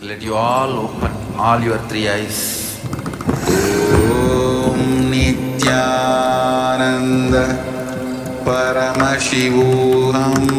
Let you all open all your three eyes. Om Nithyananda Paramashivoham.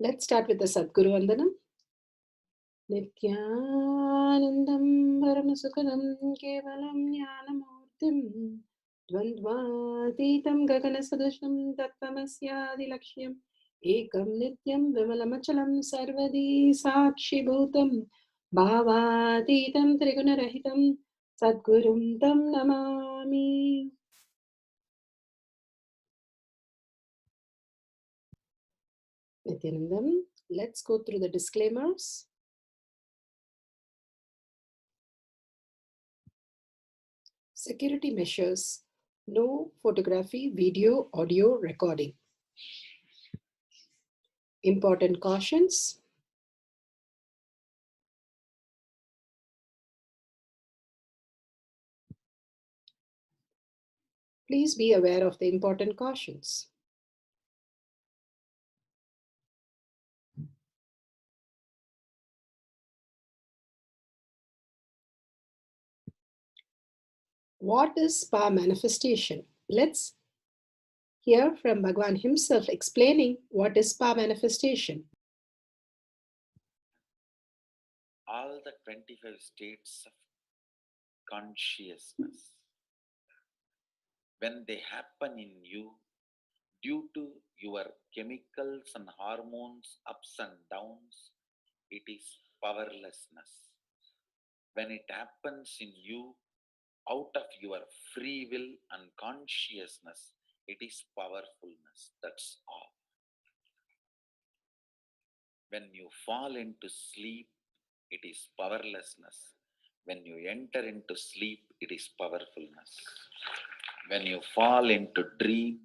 Let's start with the Sadguru Vandanam. Nithyanandam Paramasukhanam Kevalam Jnanamurtim Dvandvatitam Gaganasadusham Tattvamasyaadilakshya Ekam Nityam Vimalamachalam Sarvadi Sakshibhutam Bhavatitam Trigunarahitam Sadgurum Tam Namami. Nithyanandam, let's go through the disclaimers. Security measures. No photography, video, audio recording. Important cautions. Please be aware of the important cautions. What is spa manifestation? Let's hear from Bhagavan himself explaining what is spa manifestation. All the 25 states of consciousness, when they happen in you due to your chemicals and hormones ups and downs, it is powerlessness. When it happens in you out of your free will and consciousness, it is powerfulness. That's all. When you fall into sleep, it is powerlessness. When you enter into sleep, it is powerfulness. When you fall into dream,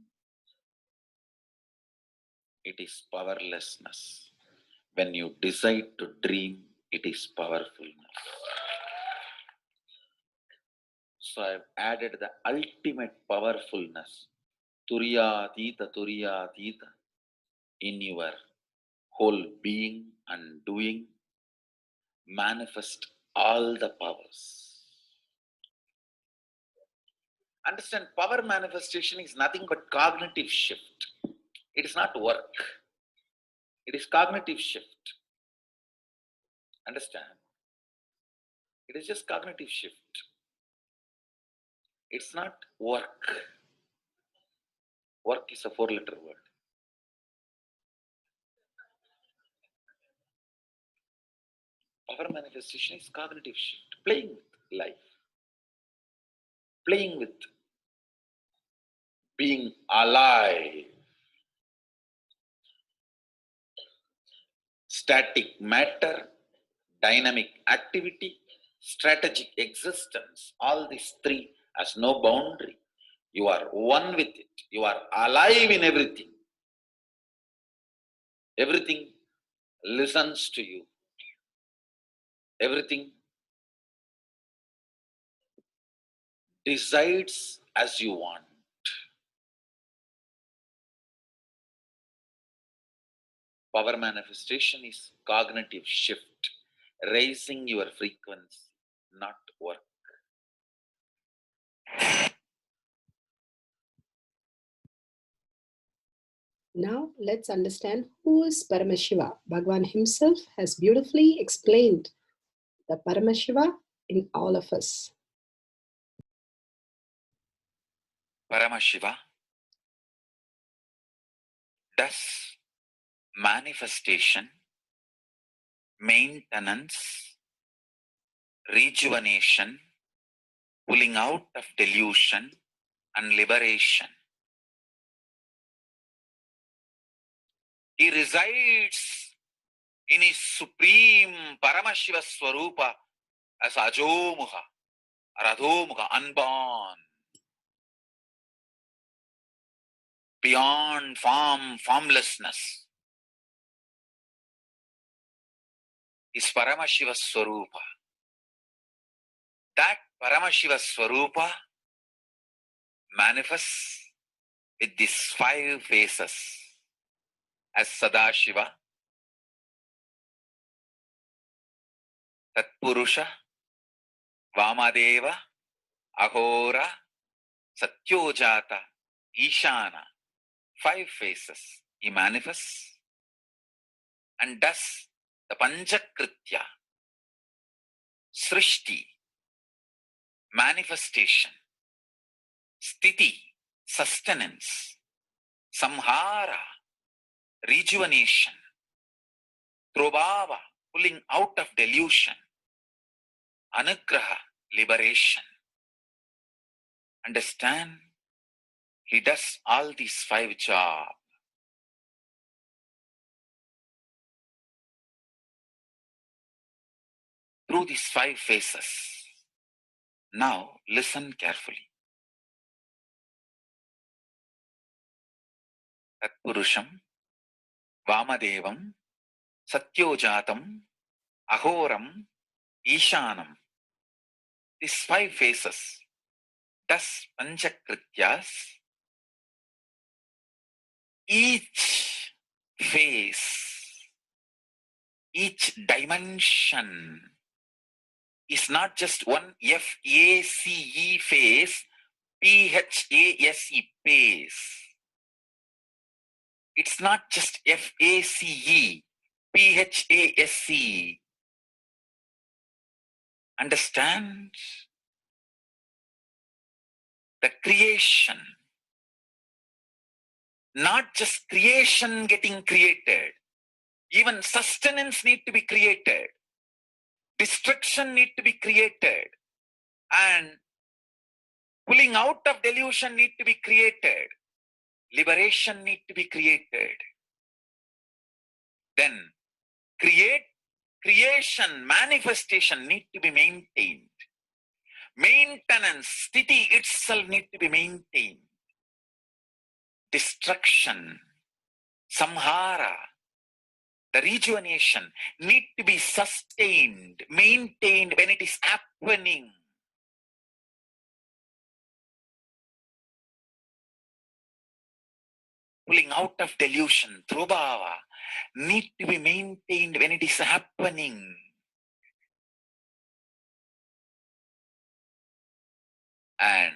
it is powerlessness. When you decide to dream, it is powerfulness. So I've added the ultimate powerfulness, Turiyatita, in your whole being and doing. Manifest all the powers. Understand, power manifestation is nothing but cognitive shift. It is not work. It is cognitive shift. Understand? It is just cognitive shift. It's not work. Work is a 4-letter word. Power manifestation is cognitive shift. Playing with life. Playing with being alive. Static matter, dynamic activity, strategic existence, all these three has no boundary. You are one with it. You are alive in everything. Everything listens to you. Everything decides as you want. Power manifestation is cognitive shift, raising your frequency, not work. Now let's understand who is Paramashiva. Bhagavan himself has beautifully explained the Paramashiva in all of us. Paramashiva does manifestation, maintenance, rejuvenation, pulling out of delusion, and liberation. He resides in his supreme Paramashiva Swarupa as Ajomuha, Radhomuha, unborn, beyond form, formlessness. Is Paramashiva Swarupa. That Paramashiva Swarupa manifests with these 5 faces as Sadashiva, Tatpurusha, Vamadeva, Ahora, Satyojata, Ishana. 5 faces he manifests and does the Panchakritya, Srishti, manifestation, Sthiti, sustenance, Samhara, rejuvenation, Trobhava, pulling out of delusion, Anugraha, liberation. Understand? He does all these 5 jobs. Through these 5 phases. Now listen carefully. Tatpurusham, Vamadevam, Satyojatam, Ahoram, Ishanam. These 5 phases does Panchakrityas. Each phase, each dimension is not just one F-A-C-E phase, P-H-A-S-E phase. It's not just F-A-C-E, P-H-A-S-E. Understand? The creation. Not just creation getting created. Even sustenance need to be created. Destruction need to be created. And pulling out of delusion need to be created. Liberation need to be created. Then creation, manifestation need to be maintained. Maintenance, sthiti itself need to be maintained. Destruction, samhara, the rejuvenation need to be sustained, maintained when it is happening. Pulling out of delusion, trobhava, need to be maintained when it is happening. And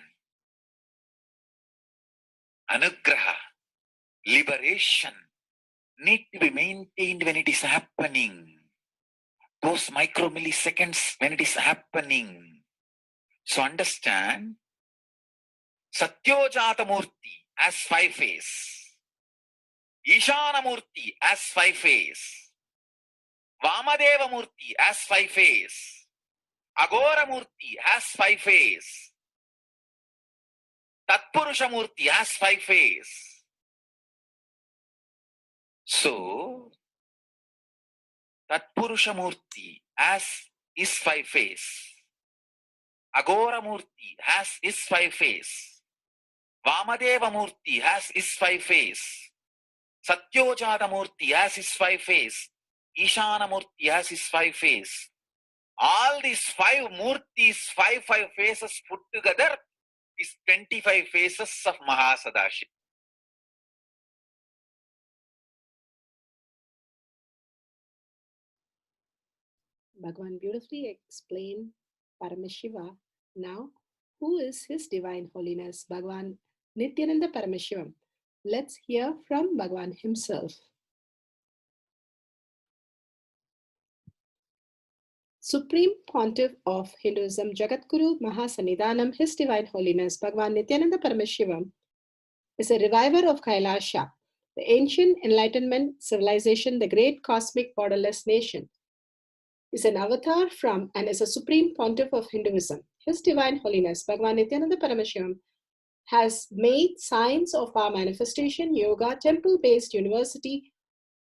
anugraha, liberation, need to be maintained when it is happening. Those micromilliseconds when it is happening. So understand, Satyojata Murti as 5 phase. Ishana Murti as 5 phase. Vamadeva Murti as 5 phase. Agora Murti as 5 phase. Tatpurusha Murti as 5 phase. So, Tatpurusha Murti as is 5 phase. Agora Murti has his five face. Vamadeva Murti has his five face. Satyojata Murti has his five face. Ishana Murti has his five face. All these five Murtis, five faces put together is 25 faces of Mahasadashiva. Bhagavan beautifully explained Paramashiva. Now, who is His Divine Holiness, Bhagavan Nithyananda Paramashivam? Let's hear from Bhagavan himself. Supreme Pontiff of Hinduism, Jagadguru Mahasannidhanam, His Divine Holiness, Bhagavan Nithyananda Paramashivam, is a reviver of Kailasha, the ancient Enlightenment civilization, the great cosmic borderless nation. Is an avatar from and is a supreme pontiff of Hinduism. His Divine Holiness, Bhagavan Nithyananda Paramashivam, has made science of our manifestation, yoga, temple-based university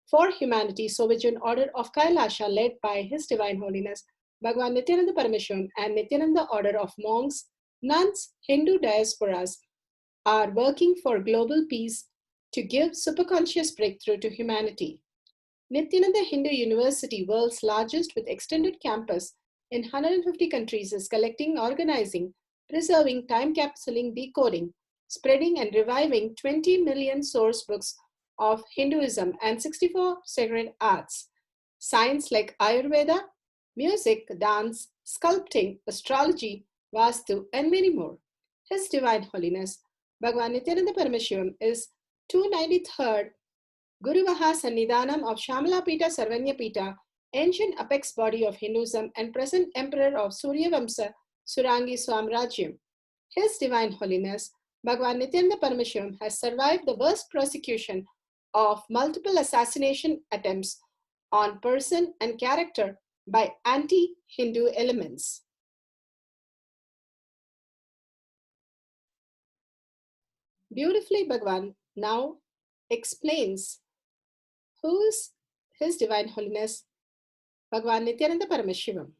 for humanity, Sovereign Order of Kailasha, led by His Divine Holiness, Bhagavan Nithyananda Paramashivam, and Nithyananda Order of Monks, Nuns, Hindu diasporas, are working for global peace to give superconscious breakthrough to humanity. Nithyananda Hindu University, world's largest with extended campus in 150 countries, is collecting, organizing, preserving, time capsuling, decoding, spreading, and reviving 20 million source books of Hinduism and 64 sacred arts, science like Ayurveda, music, dance, sculpting, astrology, Vastu, and many more. His Divine Holiness, Bhagavan Nithyananda Paramashivam, is 293rd Guru Mahasannidhanam of Shamalapita Sarvanyapita, ancient apex body of Hinduism and present emperor of Suryavamsa Surangi Swamrajyam. His Divine Holiness, Bhagavan Nithyananda Paramashivam, has survived the worst persecution of multiple assassination attempts on person and character by anti-Hindu elements. Beautifully, Bhagavan now explains who is His Divine Holiness, Bhagavan Nithyananda Paramashivam.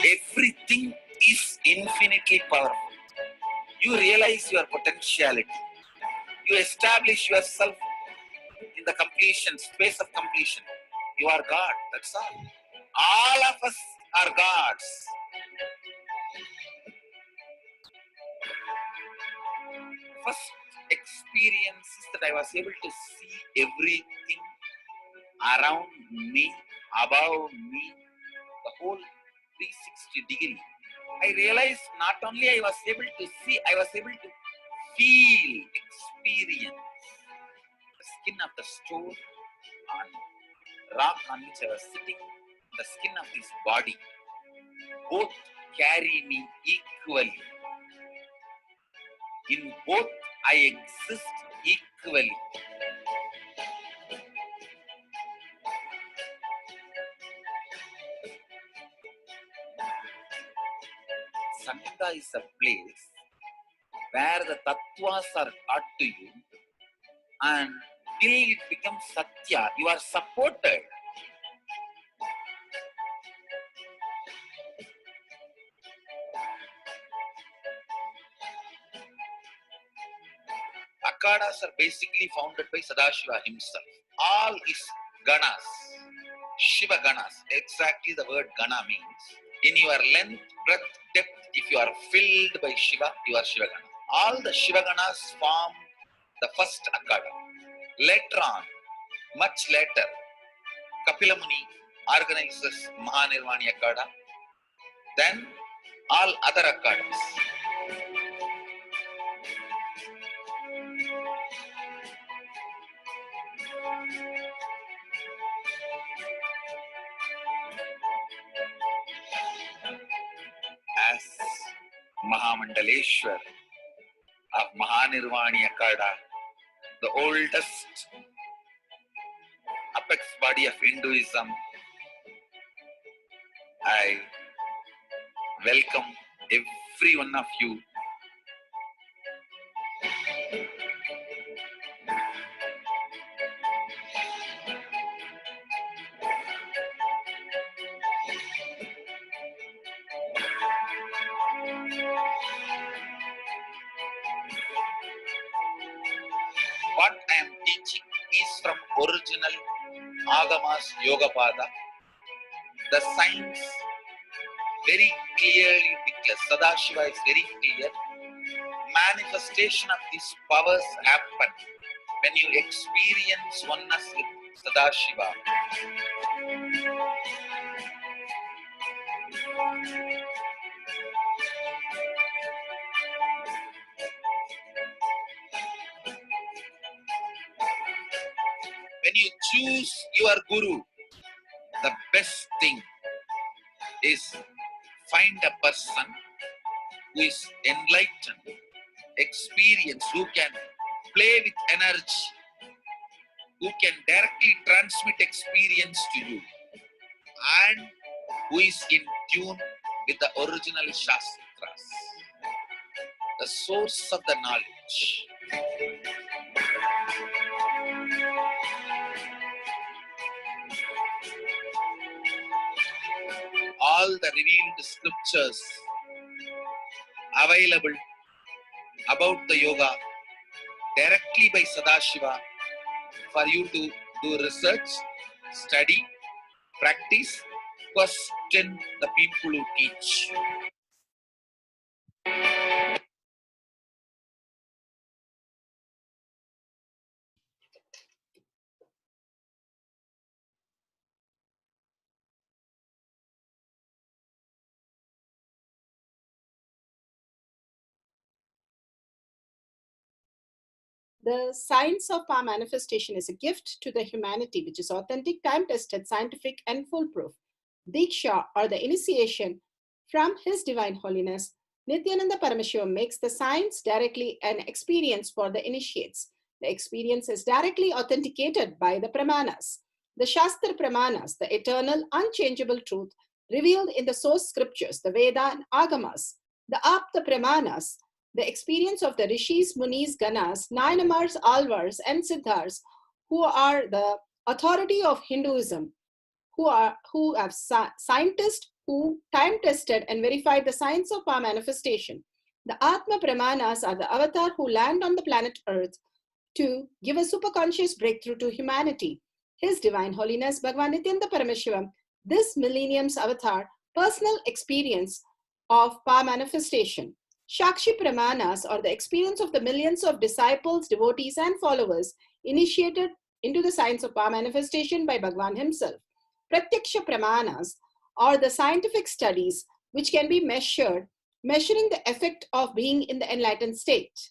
Everything is infinitely powerful. You realize your potentiality. You establish yourself in the completion, space of completion. You are God, that's all. All of us are gods. First experience is that I was able to see everything around me, above me, the whole 360 degree. I realized not only I was able to see, I was able to feel, experience the skin of the stone on rock on which I was sitting, the skin of this body. Both carry me equally. In both I exist equally. Sangha is a place where the tattvas are taught to you, and till it becomes satya, you are supported. Akhadas are basically founded by Sadashiva himself. All his ganas, Shiva ganas, exactly the word gana means. In your length, breadth, depth, if you are filled by Shiva, you are Shiva gana. All the Shiva ganas form the first Akhada. Later on, much later, Kapila Muni organizes Mahanirvani Akhada. Then all other Akhadas. As Mahamandaleshwar of Mahanirvani Akhada, the oldest apex body of Hinduism, I welcome every one of you. from original Agamas Yogapada. The science very clearly declares, Sadashiva is very clear, manifestation of these powers happen when you experience oneness with Sadashiva. When you choose your Guru, the best thing is find a person who is enlightened, experienced, who can play with energy, who can directly transmit experience to you, and who is in tune with the original Shastras, the source of the knowledge. All the revealed scriptures available about the yoga directly by Sadashiva for you to do research, study, practice, question the people who teach. The science of power manifestation is a gift to the humanity, which is authentic, time-tested, scientific, and foolproof. Diksha, or the initiation from His Divine Holiness, Nithyananda Paramashiva, makes the science directly an experience for the initiates. The experience is directly authenticated by the Pramanas. The Shastra Pramanas, the eternal, unchangeable truth revealed in the source scriptures, the Veda and Agamas. The Apta Pramanas, the experience of the Rishis, Munis, Ganas, Nayanamars, Alvars, and Siddhars, who are the authority of Hinduism, who have scientists who time-tested and verified the science of power manifestation. The Atma Pramanas are the avatar who land on the planet Earth to give a superconscious breakthrough to humanity. His Divine Holiness Bhagavan Nityananda Paramashivam, this millennium's avatar, personal experience of power manifestation. Shakshi Pramanas, or the experience of the millions of disciples, devotees, and followers initiated into the science of power manifestation by Bhagavan himself. Pratyaksha Pramanas, or the scientific studies which can be measuring the effect of being in the enlightened state.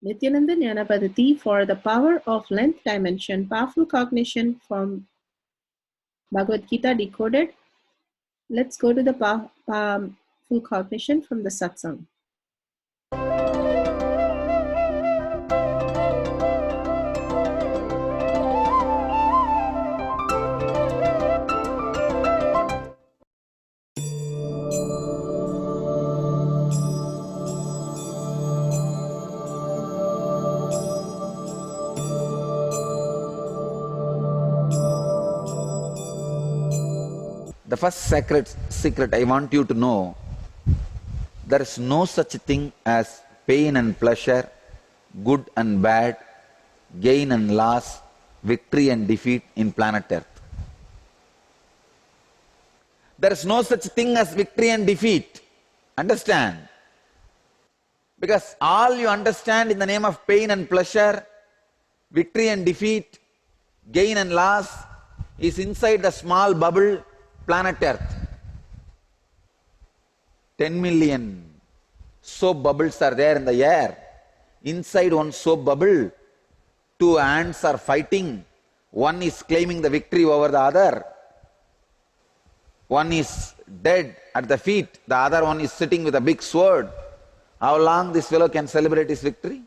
Nithyananda Jnana Paddhati for the power of length dimension, powerful cognition from Bhagavad Gita decoded. Let's go to the full cognition from the satsang. The first secret I want you to know, there is no such thing as pain and pleasure, good and bad, gain and loss, victory and defeat in planet Earth. There is no such thing as victory and defeat. Understand? Because all you understand in the name of pain and pleasure, victory and defeat, gain and loss is inside the small bubble planet Earth. 10 million soap bubbles are there in the air. Inside one soap bubble, two ants are fighting. One is claiming the victory over the other. One is dead at the feet. The other one is sitting with a big sword. How long this fellow can celebrate his victory?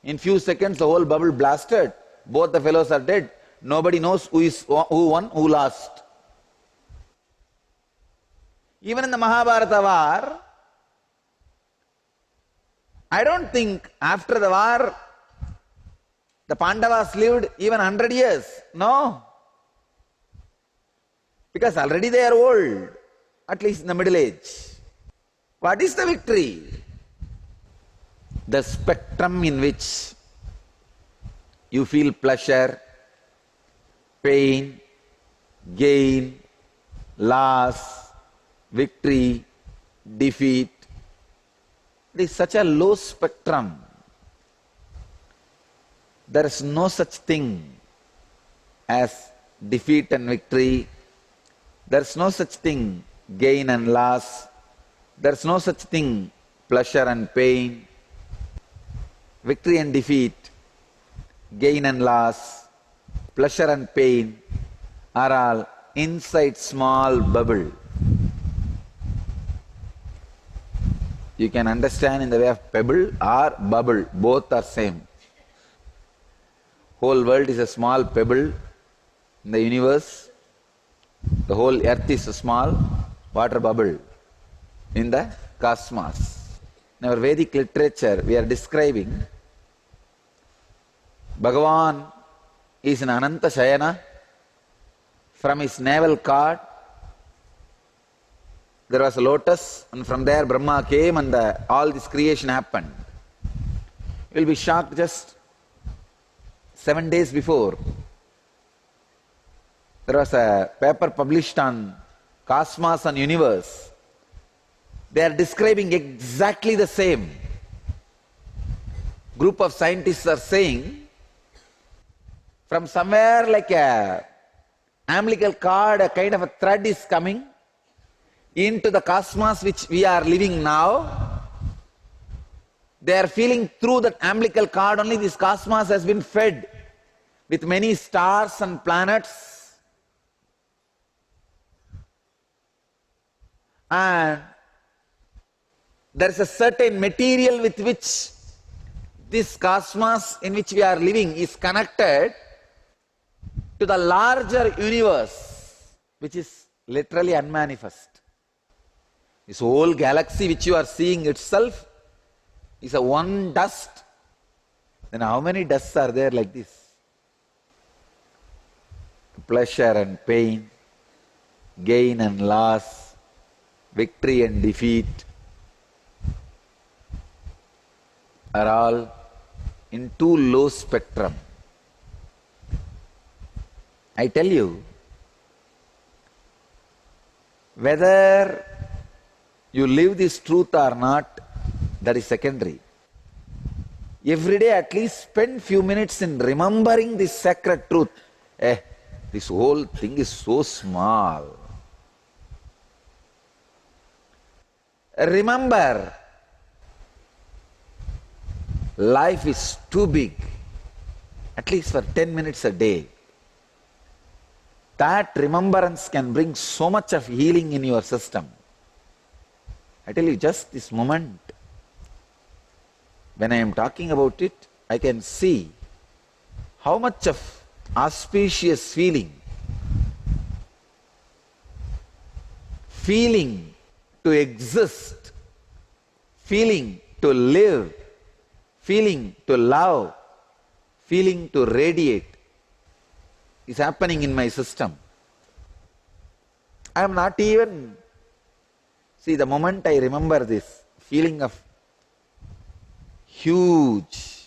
In few seconds, the whole bubble blasted. Both the fellows are dead. Nobody knows who won, who lost. Even in the Mahabharata war, I don't think after the war, the Pandavas lived even 100 years. No. Because already they are old, at least in the middle age. What is the victory? The spectrum in which You feel pleasure, pain, gain, loss, victory, defeat. It is such a low spectrum. There is no such thing as defeat and victory. There is no such thing gain and loss. There is no such thing pleasure and pain. Victory and defeat, gain and loss, pleasure and pain are all inside small bubble. You can understand in the way of pebble or bubble, both are same. Whole world is a small pebble in the universe. The whole earth is a small water bubble in the cosmos. In our Vedic literature, we are describing Bhagavan is in Ananta Shayana. From his navel cord, there was a lotus, and from there Brahma came and all this creation happened. You will be shocked, just 7 days before, there was a paper published on Cosmos and Universe. They are describing exactly the same. Group of scientists are saying, from somewhere like a umbilical cord, a kind of a thread is coming into the cosmos which we are living now. They are feeling through that umbilical cord only this cosmos has been fed with many stars and planets. And there is a certain material with which this cosmos in which we are living is connected to the larger universe, which is literally unmanifest. This whole galaxy which you are seeing itself is a one dust. Then how many dusts are there like this? Pleasure and pain, gain and loss, victory and defeat are all in too low spectrum. I tell you, whether you live this truth or not, that is secondary. Every day at least spend few minutes in remembering this sacred truth. This whole thing is so small. Remember, life is too big, at least for 10 minutes a day. That remembrance can bring so much of healing in your system. I tell you, just this moment, when I am talking about it, I can see how much of auspicious feeling to exist, feeling to live, feeling to love, feeling to radiate is happening in my system. I am not even, see, the moment I remember this feeling of huge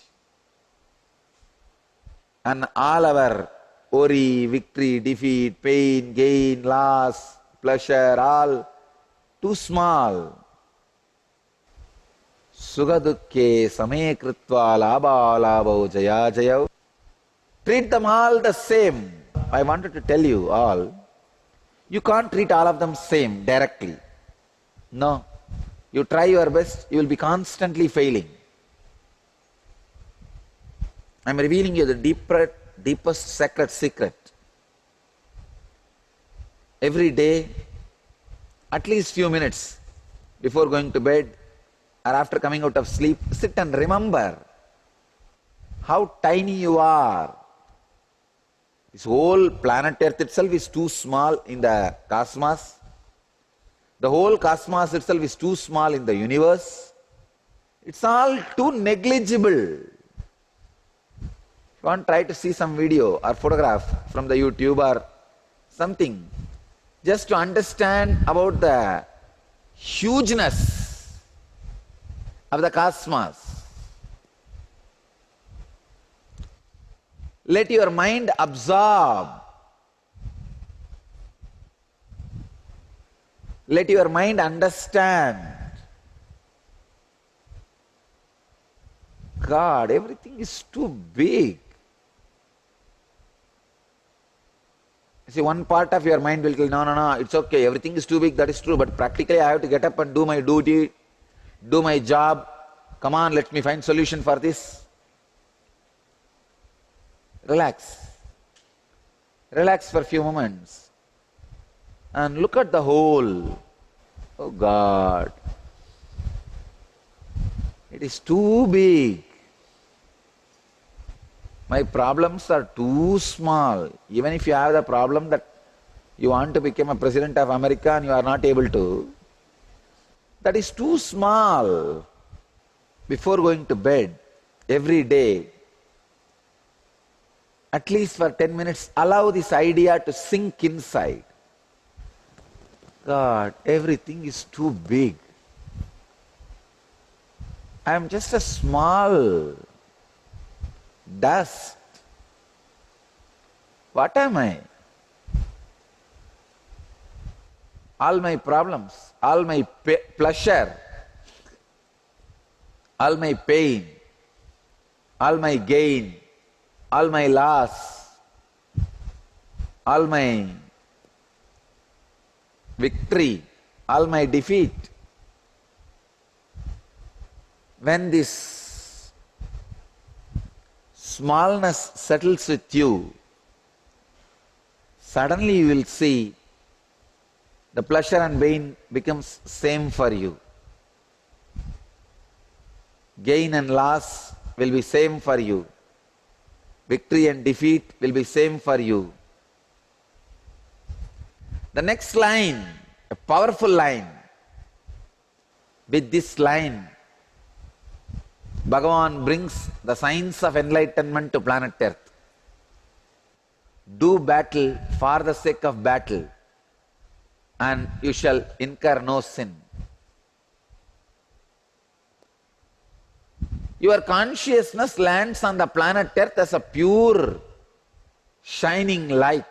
and all our worry, victory, defeat, pain, gain, loss, pleasure, all too small. Sugadukke same kritva labha labho jaya jaya. Treat them all the same. I wanted to tell you all, you can't treat all of them same directly. No. You try your best, you will be constantly failing. I am revealing you the deepest sacred secret. Every day, at least few minutes before going to bed or after coming out of sleep, sit and remember how tiny you are. This whole planet Earth itself is too small in the cosmos. The whole cosmos itself is too small in the universe. It's all too negligible. If you want to try to see some video or photograph from the YouTube or something, just to understand about the hugeness of the cosmos. Let your mind absorb. Let your mind understand. God, everything is too big. See, one part of your mind will tell, no, it's okay, everything is too big, that is true, but practically I have to get up and do my duty, do my job. Come on, let me find solution for this. Relax. Relax for a few moments. And look at the whole. Oh God. It is too big. My problems are too small. Even if you have the problem that you want to become a president of America and you are not able to, that is too small. Before going to bed, every day, at least for 10 minutes, allow this idea to sink inside. God, everything is too big. I am just a small dust. What am I? All my problems, all my pleasure, all my pain, all my gain, all my loss, all my victory, all my defeat. When this smallness settles with you, suddenly you will see the pleasure and pain becomes same for you. Gain and loss will be same for you. Victory and defeat will be same for you. The next line, a powerful line. With this line, Bhagavan brings the science of enlightenment to planet Earth. Do battle for the sake of battle, and you shall incur no sin. Your consciousness lands on the planet Earth as a pure, shining light.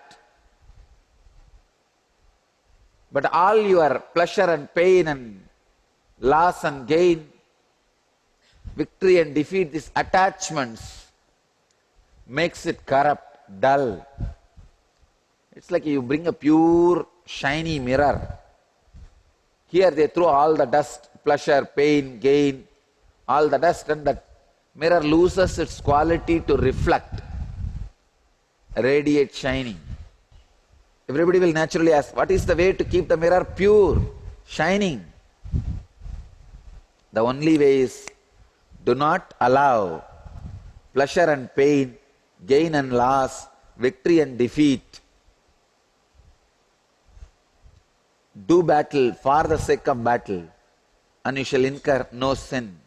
But all your pleasure and pain and loss and gain, victory and defeat, these attachments, makes it corrupt, dull. It's like you bring a pure, shiny mirror. Here they throw all the dust, pleasure, pain, gain, all the dust, and that mirror loses its quality to reflect, radiate shining. Everybody will naturally ask, what is the way to keep the mirror pure, shining? The only way is, do not allow pleasure and pain, gain and loss, victory and defeat. Do battle for the sake of battle, and you shall incur no sin.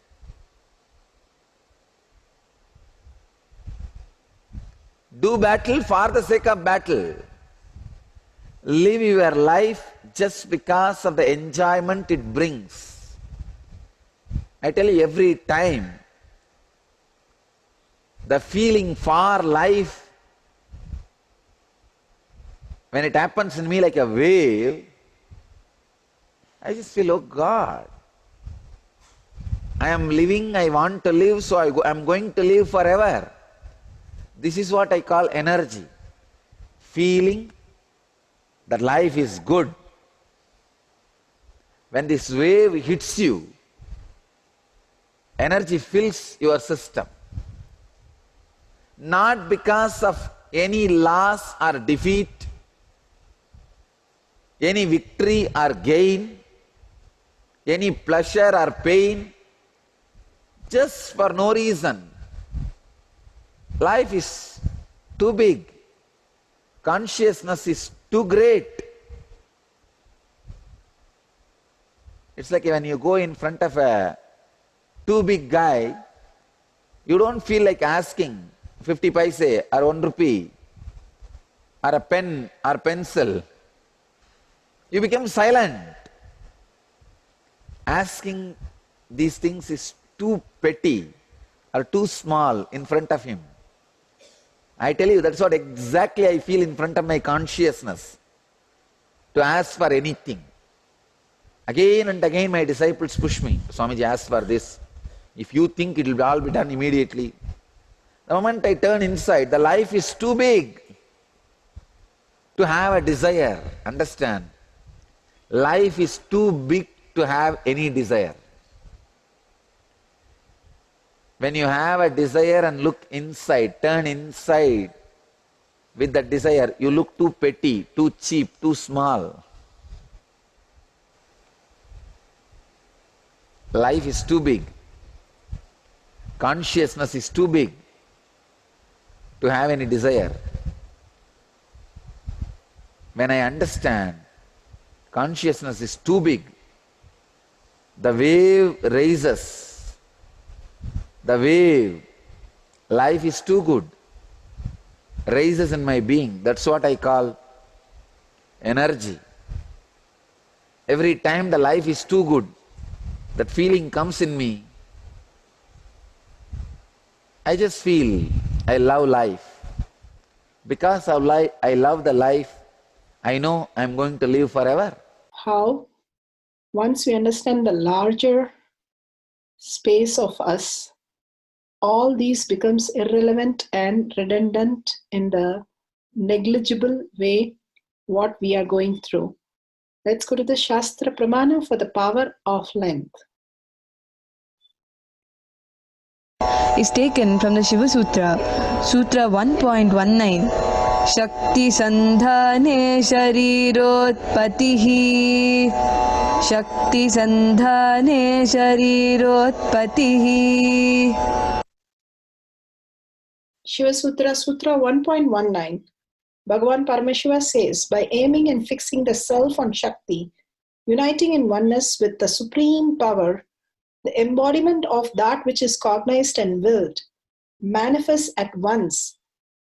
Do battle for the sake of battle. Live your life just because of the enjoyment it brings. I tell you, every time the feeling for life, when it happens in me like a wave, I just feel, oh God, I am living, I want to live, so I am going to live forever. This is what I call energy. Feeling that life is good. When this wave hits you, energy fills your system. Not because of any loss or defeat, any victory or gain, any pleasure or pain, just for no reason. Life is too big. Consciousness is too great. It's like when you go in front of a too big guy, you don't feel like asking 50 paise or 1 rupee or a pen or pencil. You become silent. Asking these things is too petty or too small in front of him. I tell you, that's what exactly I feel in front of my consciousness, to ask for anything. Again and again my disciples push me. Swamiji, ask for this. If you think it will all be done immediately. The moment I turn inside, the life is too big to have a desire. Understand? Life is too big to have any desire. When you have a desire and look inside, turn inside with that desire, you look too petty, too cheap, too small. Life is too big. Consciousness is too big to have any desire. When I understand consciousness is too big, the wave raises. The wave, life is too good, rises in my being. That's what I call energy. Every time the life is too good, that feeling comes in me. I just feel I love life. Because of life, I love the life, I know I'm going to live forever. How, once we understand the larger space of us, all these becomes irrelevant and redundant in the negligible way what we are going through. Let's go to the Shastra Pramana for the power of length. Is taken from the Shiva Sutra, Sutra 1.19. Shakti Sandhane Sharirotpatihi. Shakti Sandhane Sharirotpatihi. Shiva Sutra, Sutra 1.19. Bhagavan Paramashiva says, by aiming and fixing the self on Shakti, uniting in oneness with the supreme power, the embodiment of that which is cognized and willed manifests at once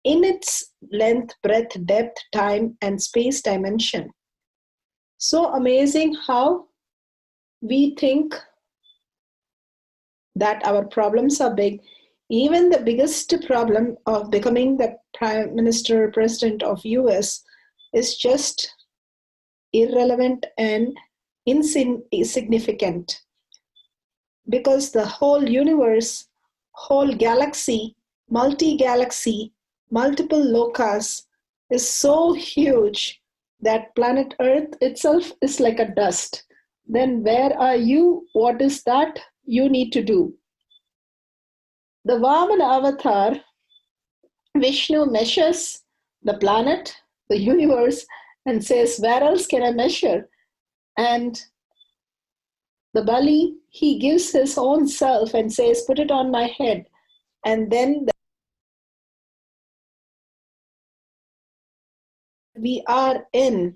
in its length, breadth, depth, time, and space dimension. So amazing how we think that our problems are big. Even the biggest problem of becoming the Prime Minister, President of US is just irrelevant and insignificant. Because the whole universe, whole galaxy, multi-galaxy, multiple lokas is so huge that planet Earth itself is like a dust. Then where are you? What is that you need to do? The Vamana avatar, Vishnu measures the planet, the universe, and says, where else can I measure? And the Bali, he gives his own self and says, put it on my head. And then we are in,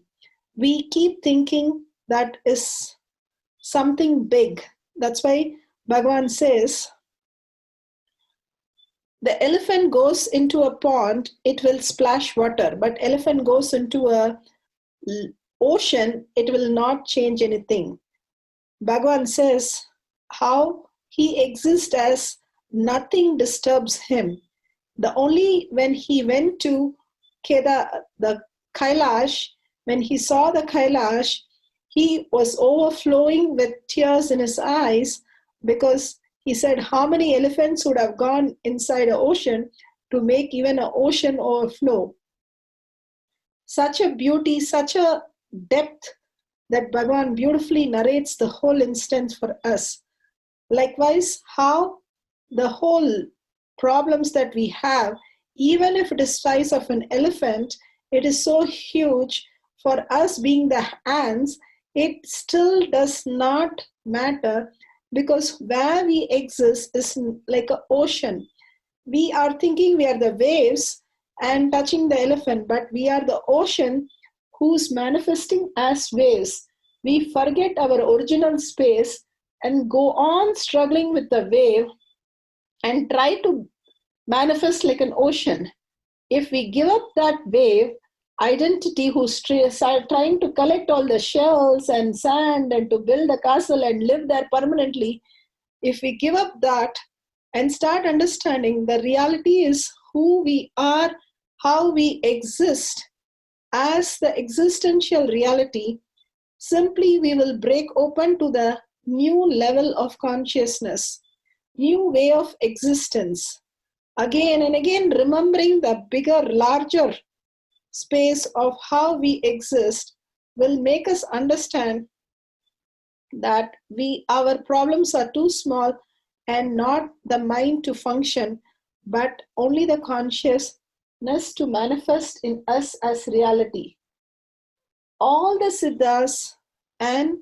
we keep thinking that is something big. That's why Bhagavan says, the elephant goes into a pond, it will splash water. But elephant goes into a ocean, it will not change anything. Bhagavan says how he exists as nothing disturbs him. The only when he went to the Kailash, when he saw the Kailash, he was overflowing with tears in his eyes because he said how many elephants would have gone inside an ocean to make even an ocean overflow. Such a beauty, such a depth that Bhagavan beautifully narrates the whole instance for us. Likewise, how the whole problems that we have, even if it is size of an elephant, it is so huge. For us being the ants, it still does not matter because where we exist is like an ocean. We are thinking we are the waves and touching the elephant, but we are the ocean who's manifesting as waves. We forget our original space and go on struggling with the wave and try to manifest like an ocean. If we give up that wave identity who's trying to collect all the shells and sand and to build a castle and live there permanently, if we give up that and start understanding the reality is who we are, how we exist as the existential reality, simply we will break open to the new level of consciousness, new way of existence. Again and again, remembering the bigger, larger space of how we exist will make us understand that our problems are too small and not the mind to function, but only the consciousness to manifest in us as reality. All the Siddhas and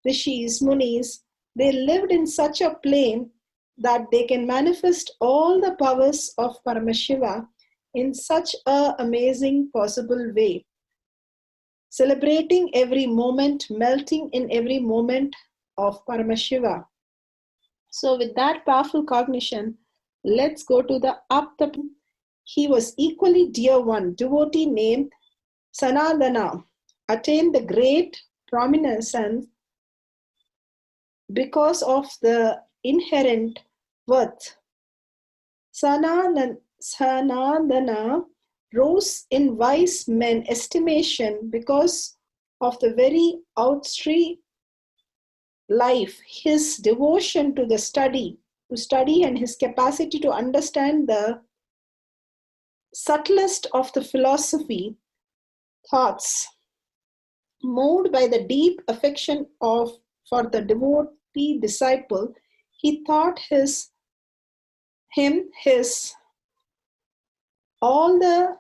Rishis, Munis, they lived in such a plane that they can manifest all the powers of Paramashiva in such an amazing possible way. Celebrating every moment, melting in every moment of Paramashiva. So with that powerful cognition, let's go to the Apta. He was equally dear one, devotee named Sanadana, attained the great prominence and because of the inherent worth. Sanadana rose in wise men estimation because of the very outstretched life, his devotion to the study and his capacity to understand the subtlest of the philosophy thoughts. Moved by the deep affection for the devotee disciple, he taught him all the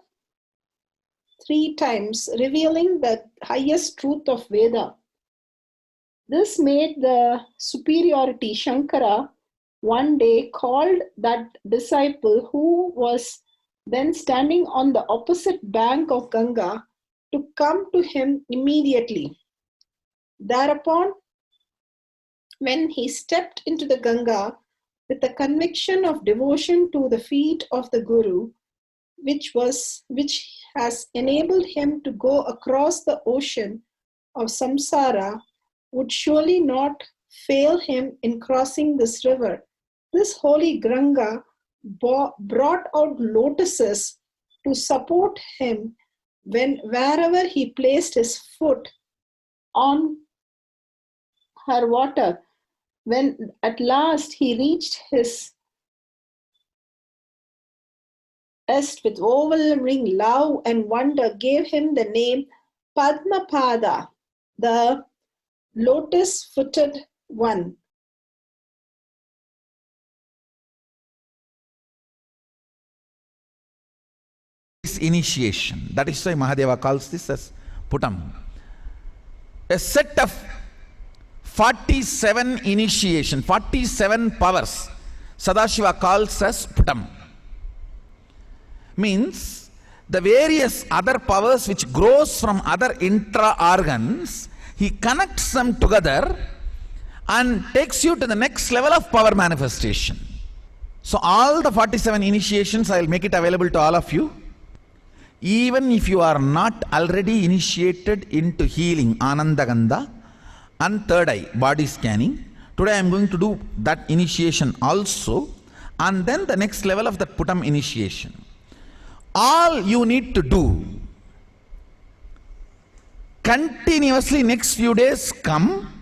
3 times, revealing the highest truth of Veda. This made the superiority. Shankara one day called that disciple, who was then standing on the opposite bank of Ganga, to come to him immediately. Thereupon, when he stepped into the Ganga with a conviction of devotion to the feet of the Guru, which has enabled him to go across the ocean of samsara, would surely not fail him in crossing this river. This holy Ganga brought out lotuses to support him wherever he placed his foot on her water. When at last he reached his est with overwhelming love and wonder, gave him the name Padmapada, the lotus-footed one. This initiation, that is why Mahadeva calls this as Putam. A set of 47 initiation, 47 powers, Sadashiva calls as Putam. Means the various other powers which grows from other intra-organs, he connects them together and takes you to the next level of power manifestation. So all the 47 initiations, I will make it available to all of you. Even if you are not already initiated into healing, Anandagandha and third eye, body scanning, today I am going to do that initiation also, and then the next level of that Putam initiation. All you need to do, continuously next few days come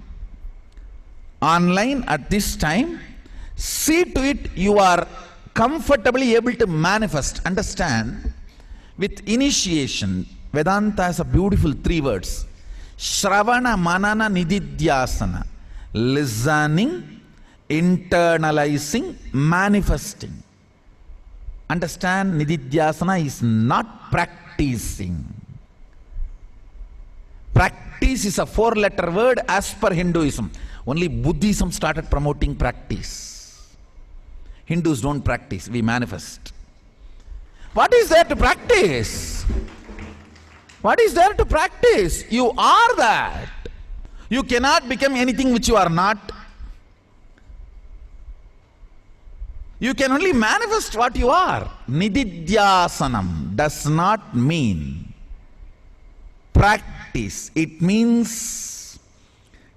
online at this time, see to it you are comfortably able to manifest. Understand, with initiation, Vedanta has a beautiful 3 words. Shravana Manana Nididhyasana. Listening, internalizing, manifesting. Understand, Nididhyasana is not practicing. Practice is a 4-letter word as per Hinduism. Only Buddhism started promoting practice. Hindus don't practice, we manifest. What is there to practice? What is there to practice? You are that. You cannot become anything which you are not. You can only manifest what you are. Nididhyasanam does not mean practice. It means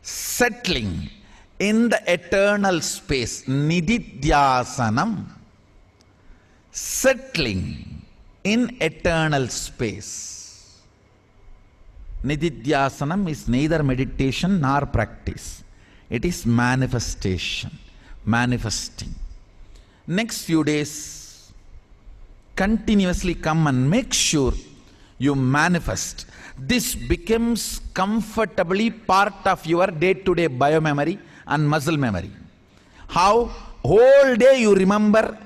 settling in the eternal space. Nididhyasanam. settling in eternal space. Nididhyasanam is neither meditation nor practice. It is manifestation, manifesting. Next few days, continuously come and make sure you manifest. This becomes comfortably part of your day-to-day biomemory and muscle memory. How whole day you remember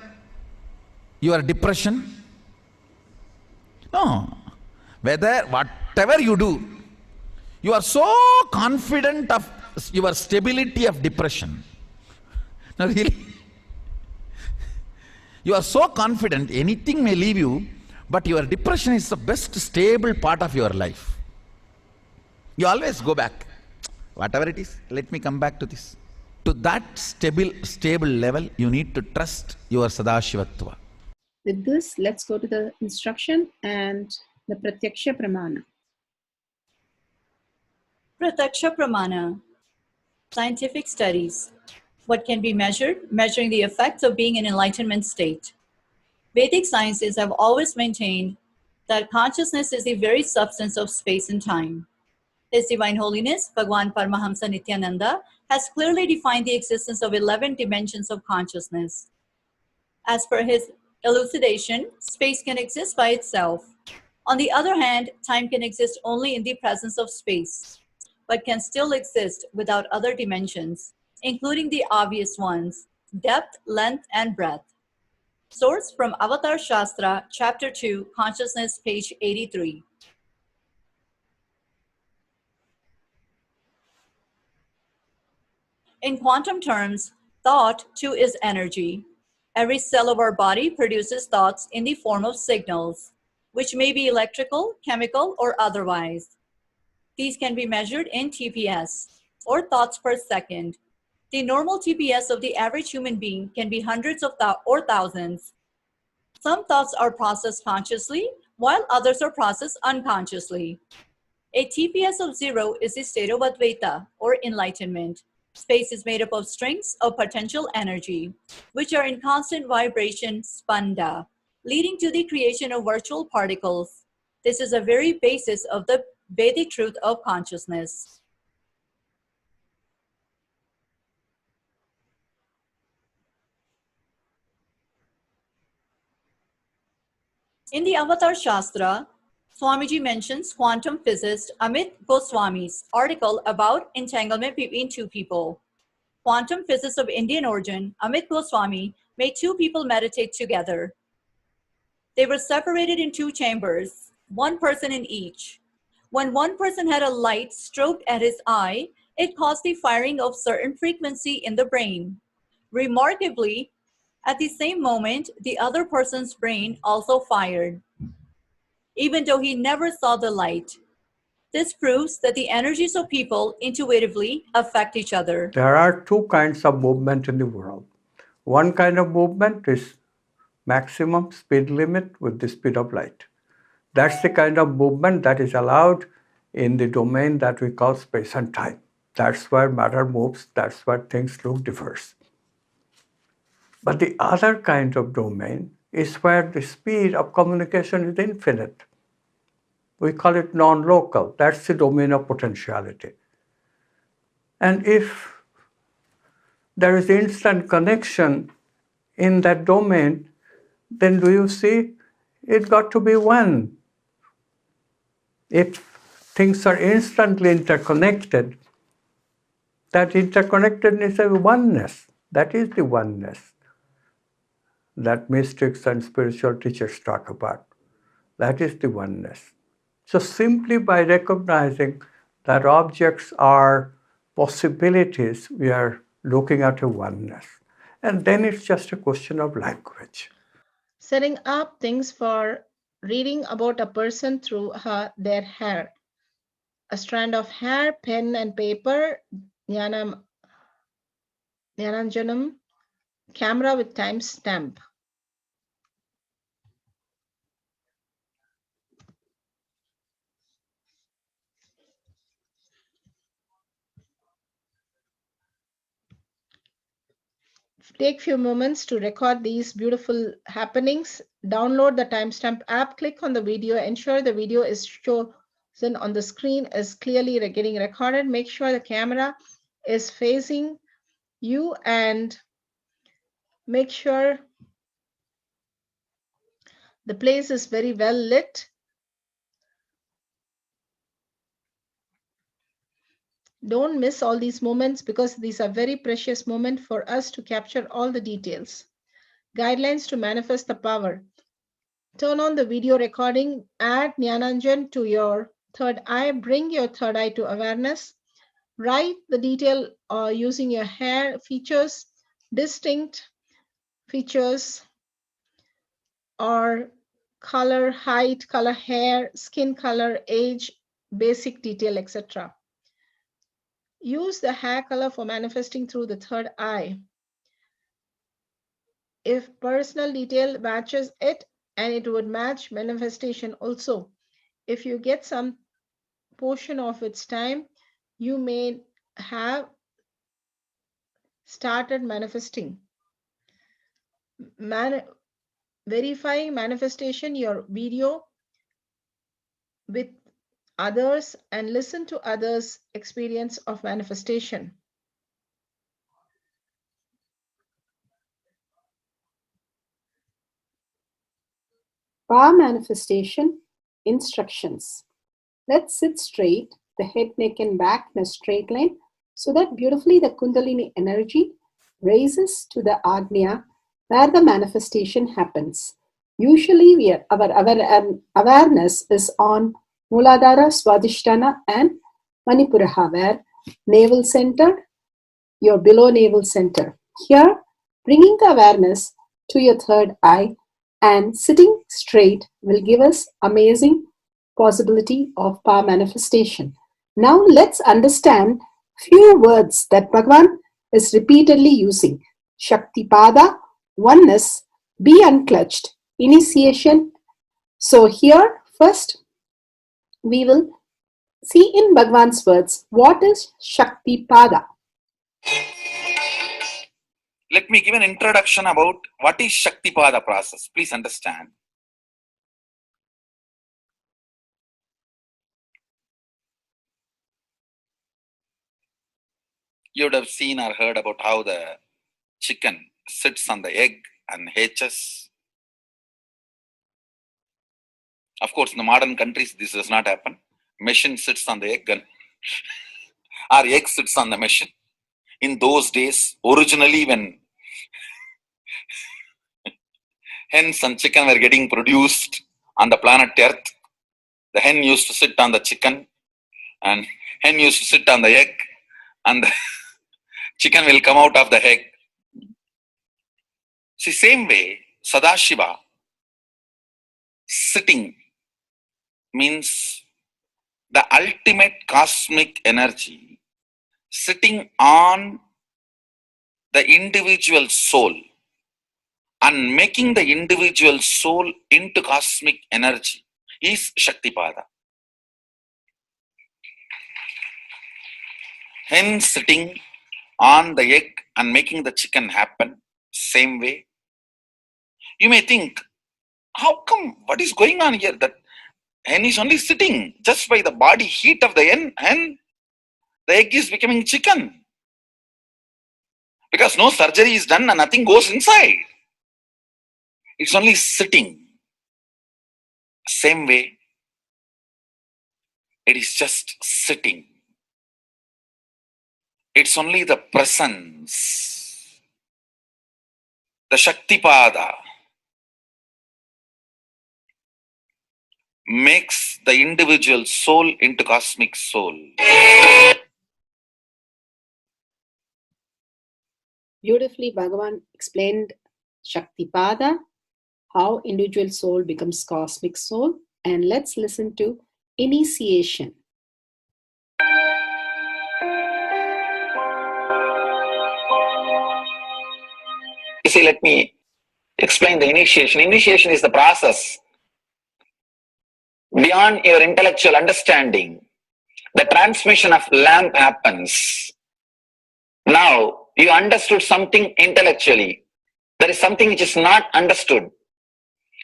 your depression? No. Whatever you do, you are so confident of your stability of depression. No, really. You are so confident, anything may leave you, but your depression is the best stable part of your life. You always go back. Whatever it is, let me come back to this. To that stable level, you need to trust your Sadashivatva. With this, let's go to the instruction and the Pratyaksha Pramana. Pratyaksha Pramana. Scientific studies. What can be measured? Measuring the effects of being in enlightenment state. Vedic sciences have always maintained that consciousness is the very substance of space and time. His Divine Holiness, Bhagwan Paramahamsa Nithyananda, has clearly defined the existence of 11 dimensions of consciousness. As per his elucidation, space can exist by itself. On the other hand, time can exist only in the presence of space, but can still exist without other dimensions, including the obvious ones, depth, length, and breadth. Source from Avatar Shastra, Chapter 2, Consciousness, page 83. In quantum terms, thought too is energy. Every cell of our body produces thoughts in the form of signals, which may be electrical, chemical, or otherwise. These can be measured in TPS, or thoughts per second. The normal TPS of the average human being can be hundreds of or thousands. Some thoughts are processed consciously, while others are processed unconsciously. A TPS of 0 is the state of Advaita, or enlightenment. Space is made up of strings of potential energy, which are in constant vibration, spanda, leading to the creation of virtual particles. This is a very basis of the Vedic truth of consciousness. In the Avatar Shastra, Swamiji mentions quantum physicist Amit Goswami's article about entanglement between two people. Quantum physicist of Indian origin, Amit Goswami, made two people meditate together. They were separated in two chambers, one person in each. When one person had a light stroked at his eye, it caused the firing of certain frequency in the brain. Remarkably, at the same moment, the other person's brain also fired, even though he never saw the light. This proves that the energies of people intuitively affect each other. There are two kinds of movement in the world. One kind of movement is maximum speed limit with the speed of light. That's the kind of movement that is allowed in the domain that we call space and time. That's where matter moves, that's where things look diverse. But the other kind of domain is where the speed of communication is infinite. We call it non-local. That's the domain of potentiality. And if there is instant connection in that domain, then do you see, it got to be one. If things are instantly interconnected, that interconnectedness is oneness. That is the oneness that mystics and spiritual teachers talk about. That is the oneness. So simply by recognizing that objects are possibilities, we are looking at a oneness. And then it's just a question of language. Setting up things for reading about a person through their hair. A strand of hair, pen and paper, Jnananjanam, camera with timestamp. take few moments to record these beautiful happenings. Download the timestamp app, click on the video, ensure the video is chosen on the screen is clearly getting recorded. Make sure the camera is facing you and make sure the place is very well lit. Don't miss all these moments because these are very precious moments for us to capture all the details. Guidelines to manifest the power. Turn on the video recording, add Jnananjan to your third eye, bring your third eye to awareness, write the detail using your hair features, distinct features or color, height, color, hair, skin color, age, basic detail, etc. Use the hair color for manifesting through the third eye. If personal detail matches it, and it would match manifestation also. If you get some portion of its time, you may have started manifesting. Verify manifestation, your video with others and listen to others' experience of manifestation. Power manifestation instructions. Let's sit straight, the head, neck, and back in a straight line, so that beautifully the Kundalini energy raises to the Agnya where the manifestation happens. Usually our awareness is on Muladhara, Swadhisthana, and Manipuraha, where navel center, your below navel center. Here, bringing the awareness to your third eye and sitting straight will give us amazing possibility of power manifestation. Now let's understand few words that Bhagavan is repeatedly using. Shaktipada, oneness, be unclutched, initiation. So here first we will see in Bhagavan's words what is Shaktipada. Let me give an introduction about what is Shaktipada process. Please understand. You would have seen or heard about how the chicken sits on the egg and hatches. Of course, in the modern countries, this does not happen. Machine sits on the egg and our egg sits on the machine. In those days, originally when hens and chicken were getting produced on the planet Earth, the hen used to sit on the chicken and hen used to sit on the egg and the chicken will come out of the egg. See, same way, Sadashiva, sitting means the ultimate cosmic energy sitting on the individual soul and making the individual soul into cosmic energy is Shaktipada. Hen sitting on the egg and making the chicken happen, same way. You may think, how come, what is going on here? That hen is only sitting just by the body heat of the hen, the egg is becoming chicken. Because no surgery is done and nothing goes inside. It's only sitting. Same way, it is just sitting. It's only the presence, the Shaktipada, makes the individual soul into cosmic soul. Beautifully, Bhagavan explained Shaktipada, how individual soul becomes cosmic soul. And let's listen to initiation. You see, let me explain the initiation. Initiation is the process beyond your intellectual understanding. The transmission of lamp happens. Now You understood something intellectually. There is something which is not understood,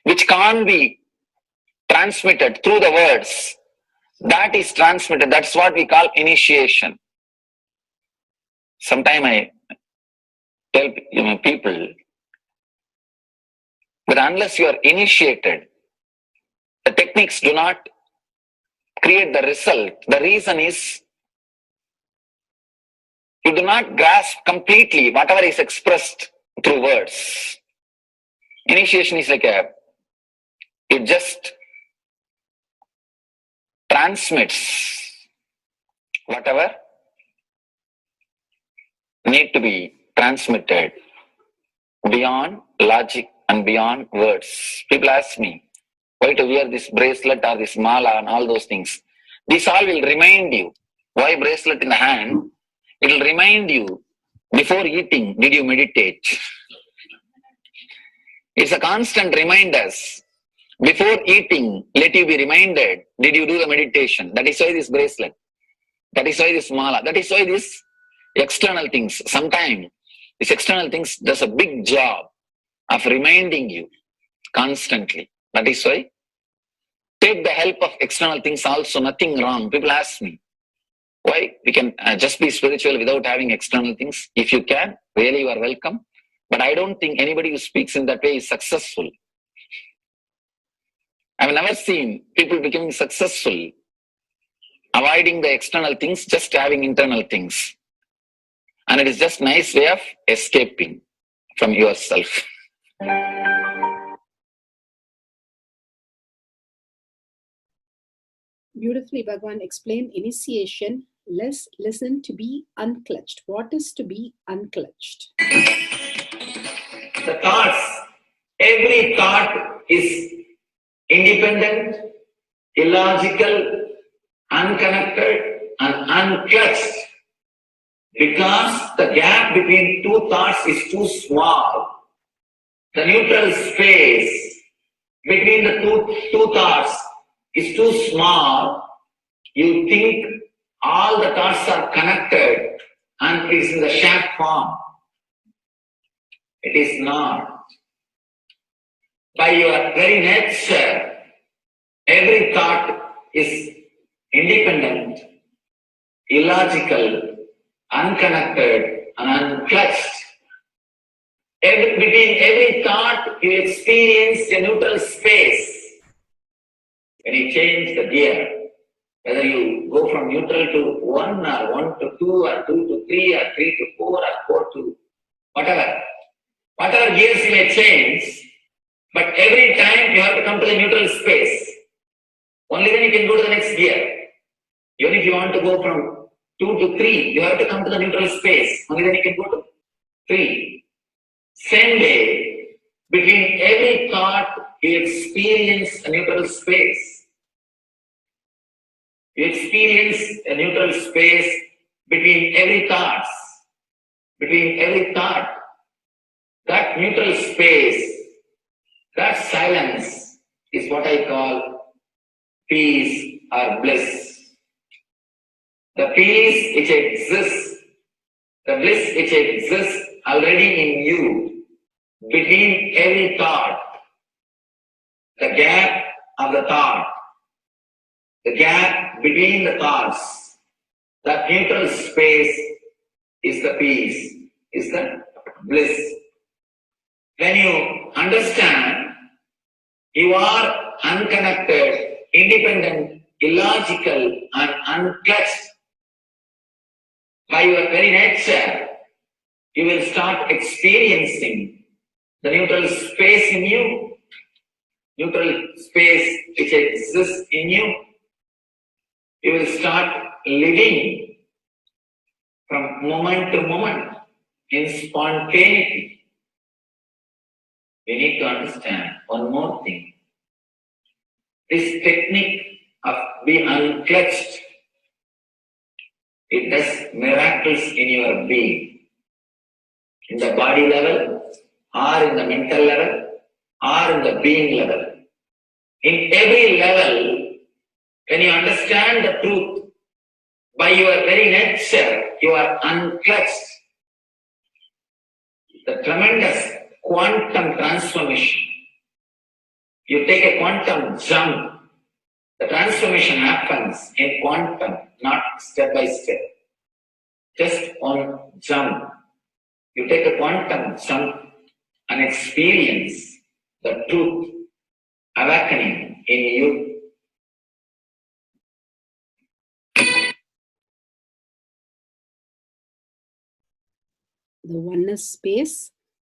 which can't be transmitted through the words. That is transmitted. That's what we call initiation. Sometimes I tell people that unless you are initiated, the techniques do not create the result. The reason is you do not grasp completely whatever is expressed through words. Initiation is like it just transmits whatever need to be transmitted beyond logic and beyond words. People ask me, why to wear this bracelet or this mala and all those things. This all will remind you. Why bracelet in the hand? It will remind you, before eating, did you meditate? It's a constant reminder. Before eating, let you be reminded, did you do the meditation? That is why this bracelet. That is why this mala. That is why this external things. Sometimes these external things does a big job of reminding you constantly. That is why take the help of external things also, nothing wrong. People ask me, why we can just be spiritual without having external things? If you can, really you are welcome. But I don't think anybody who speaks in that way is successful. I've never seen people becoming successful, avoiding the external things, just having internal things. And it is just a nice way of escaping from yourself. Beautifully, Bhagavan explained initiation. Let's listen to be unclutched. What is to be unclutched? The thoughts, every thought is independent, illogical, unconnected, and unclutched. Because the gap between two thoughts is too small. The neutral space between the two thoughts is too small. You think all the thoughts are connected and it is in the shape form. It is not. By your very nature, every thought is independent, illogical, unconnected, and unclutched. Between every thought, you experience a neutral space. When you change the gear, whether you go from neutral to 1 or 1 to 2 or 2 to 3 or 3 to 4 or 4 to whatever gears you may change, but every time you have to come to the neutral space. Only then you can go to the next gear. Even if you want to go from 2 to 3, you have to come to the neutral space. Only then you can go to 3. Same way, between every thought, you experience a neutral space. You experience a neutral space between every thought. Between every thought. That neutral space, that silence is what I call peace or bliss. The peace which exists, the bliss which exists already in you, between every thought, the gap of the thought, the gap between the thoughts, that neutral space is the peace, is the bliss. When you understand you are unconnected, independent, illogical, and unclutched, by your very nature, you will start experiencing the neutral space in you, neutral space which exists in you. You will start living from moment to moment in spontaneity. We need to understand one more thing. This technique of being unclutched, it does miracles in your being. In the body level, or in the mental level, or in the being level. In every level, when you understand the truth, by your very nature, you are unclutched. the tremendous quantum transformation. You take a quantum jump, the transformation happens in quantum, not step by step. Just on jump. You take a quantum jump and experience the truth awakening in you. The oneness space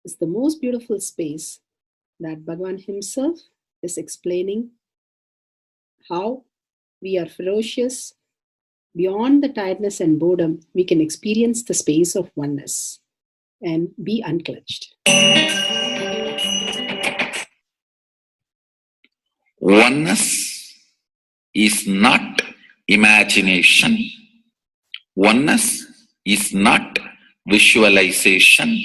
is the most beautiful space that Bhagavan himself is explaining how we are ferocious. Beyond the tiredness and boredom, we can experience the space of oneness and be unclutched. Oneness is not imagination. Oneness is not visualization.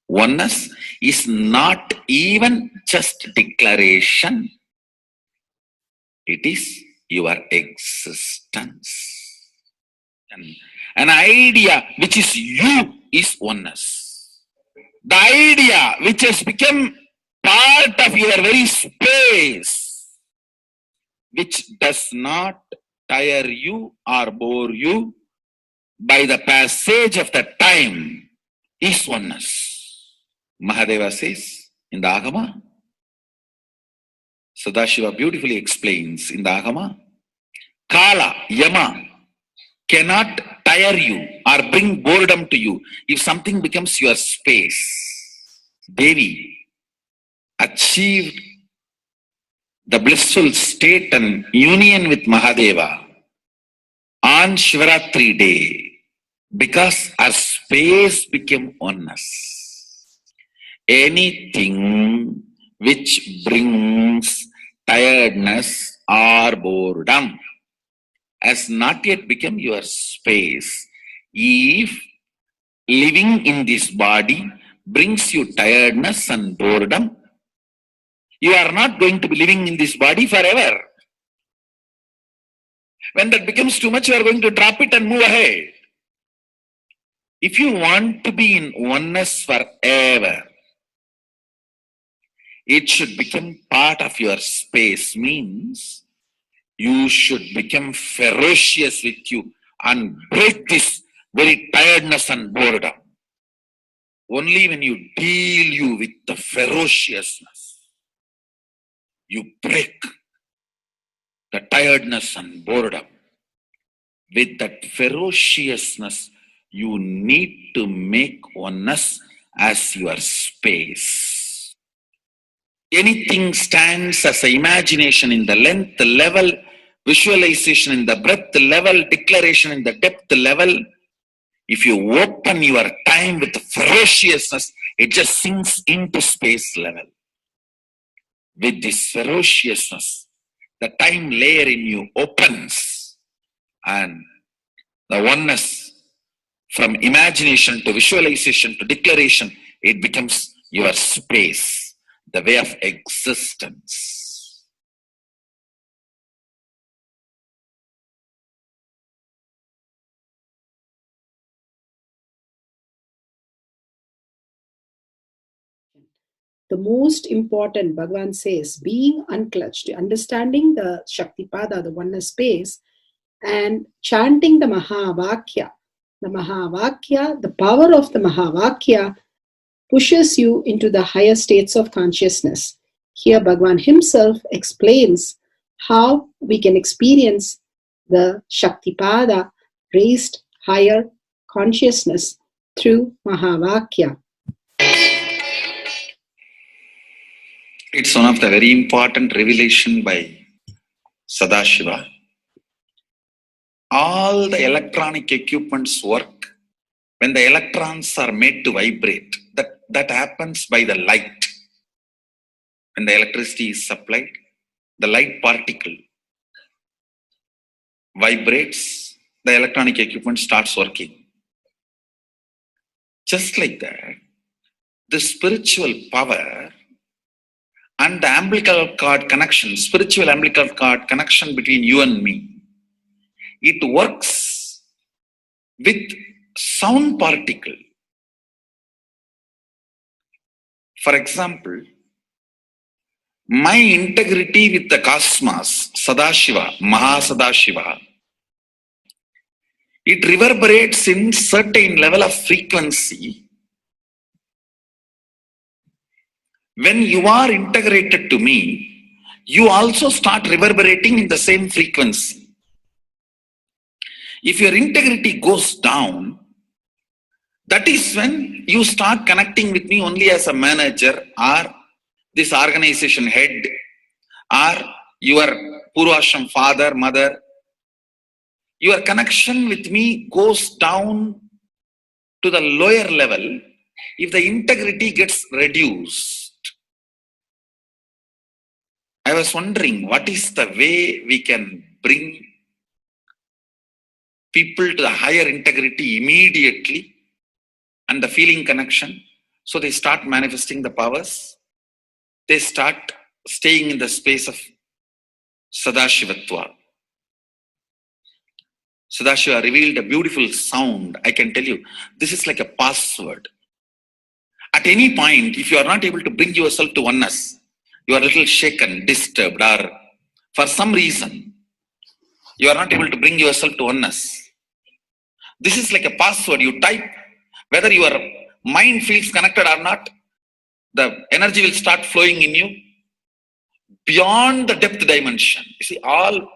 Oneness is not even just declaration. It is your existence. An idea which is you is oneness. The idea which has become part of your very space, which does not tire you or bore you by the passage of the time, is oneness. Mahadeva says in the Agama, Sadashiva beautifully explains in the Agama, Kala, Yama cannot tire you or bring boredom to you if something becomes your space. Devi achieved the blissful state and union with Mahadeva on Shivaratri day because our space became oneness. Anything which brings tiredness or boredom has not yet become your space. If living in this body brings you tiredness and boredom, you are not going to be living in this body forever. When that becomes too much, you are going to drop it and move ahead. If you want to be in oneness forever, it should become part of your space, means you should become ferocious with you and break this very tiredness and boredom. Only when you deal you with the ferociousness, you break the tiredness and boredom. With that ferociousness, you need to make oneness as your space. Anything stands as an imagination in the length level, visualization in the breadth level, declaration in the depth level. If you open your time with ferociousness, it just sinks into space level. With this ferociousness, the time layer in you opens, and the oneness from imagination to visualization to declaration, it becomes your space, the way of existence. The most important, Bhagavan says, being unclutched, understanding the Shaktipada, the oneness space, and chanting the Mahavakya. The Mahavakya, the power of the Mahavakya pushes you into the higher states of consciousness. Here Bhagavan himself explains how we can experience the Shaktipada, raised higher consciousness through Mahavakya. It's one of the very important revelation by Sadashiva. All the electronic equipments work when the electrons are made to vibrate. That happens by the light. When the electricity is supplied, the light particle vibrates, the electronic equipment starts working. Just like that, the spiritual power and the umbilical cord connection, spiritual umbilical cord connection between you and me, it works with sound particle. For example, my integrity with the cosmos, Sadashiva, Mahasadashiva, it reverberates in certain level of frequency. When you are integrated to me, you also start reverberating in the same frequency. If your integrity goes down, that is when you start connecting with me only as a manager or this organization head or your Purvashram father, mother. Your connection with me goes down to the lower level if the integrity gets reduced. I was wondering, what is the way we can bring people to the higher integrity immediately and the feeling connection, so they start manifesting the powers, they start staying in the space of Sadashivatva. Sadashiva revealed a beautiful sound. I can tell you, this is like a password. At any point, if you are not able to bring yourself to oneness, you are a little shaken, disturbed, or for some reason, you are not able to bring yourself to oneness. This is like a password. You type, whether your mind feels connected or not, the energy will start flowing in you beyond the depth dimension. You see, all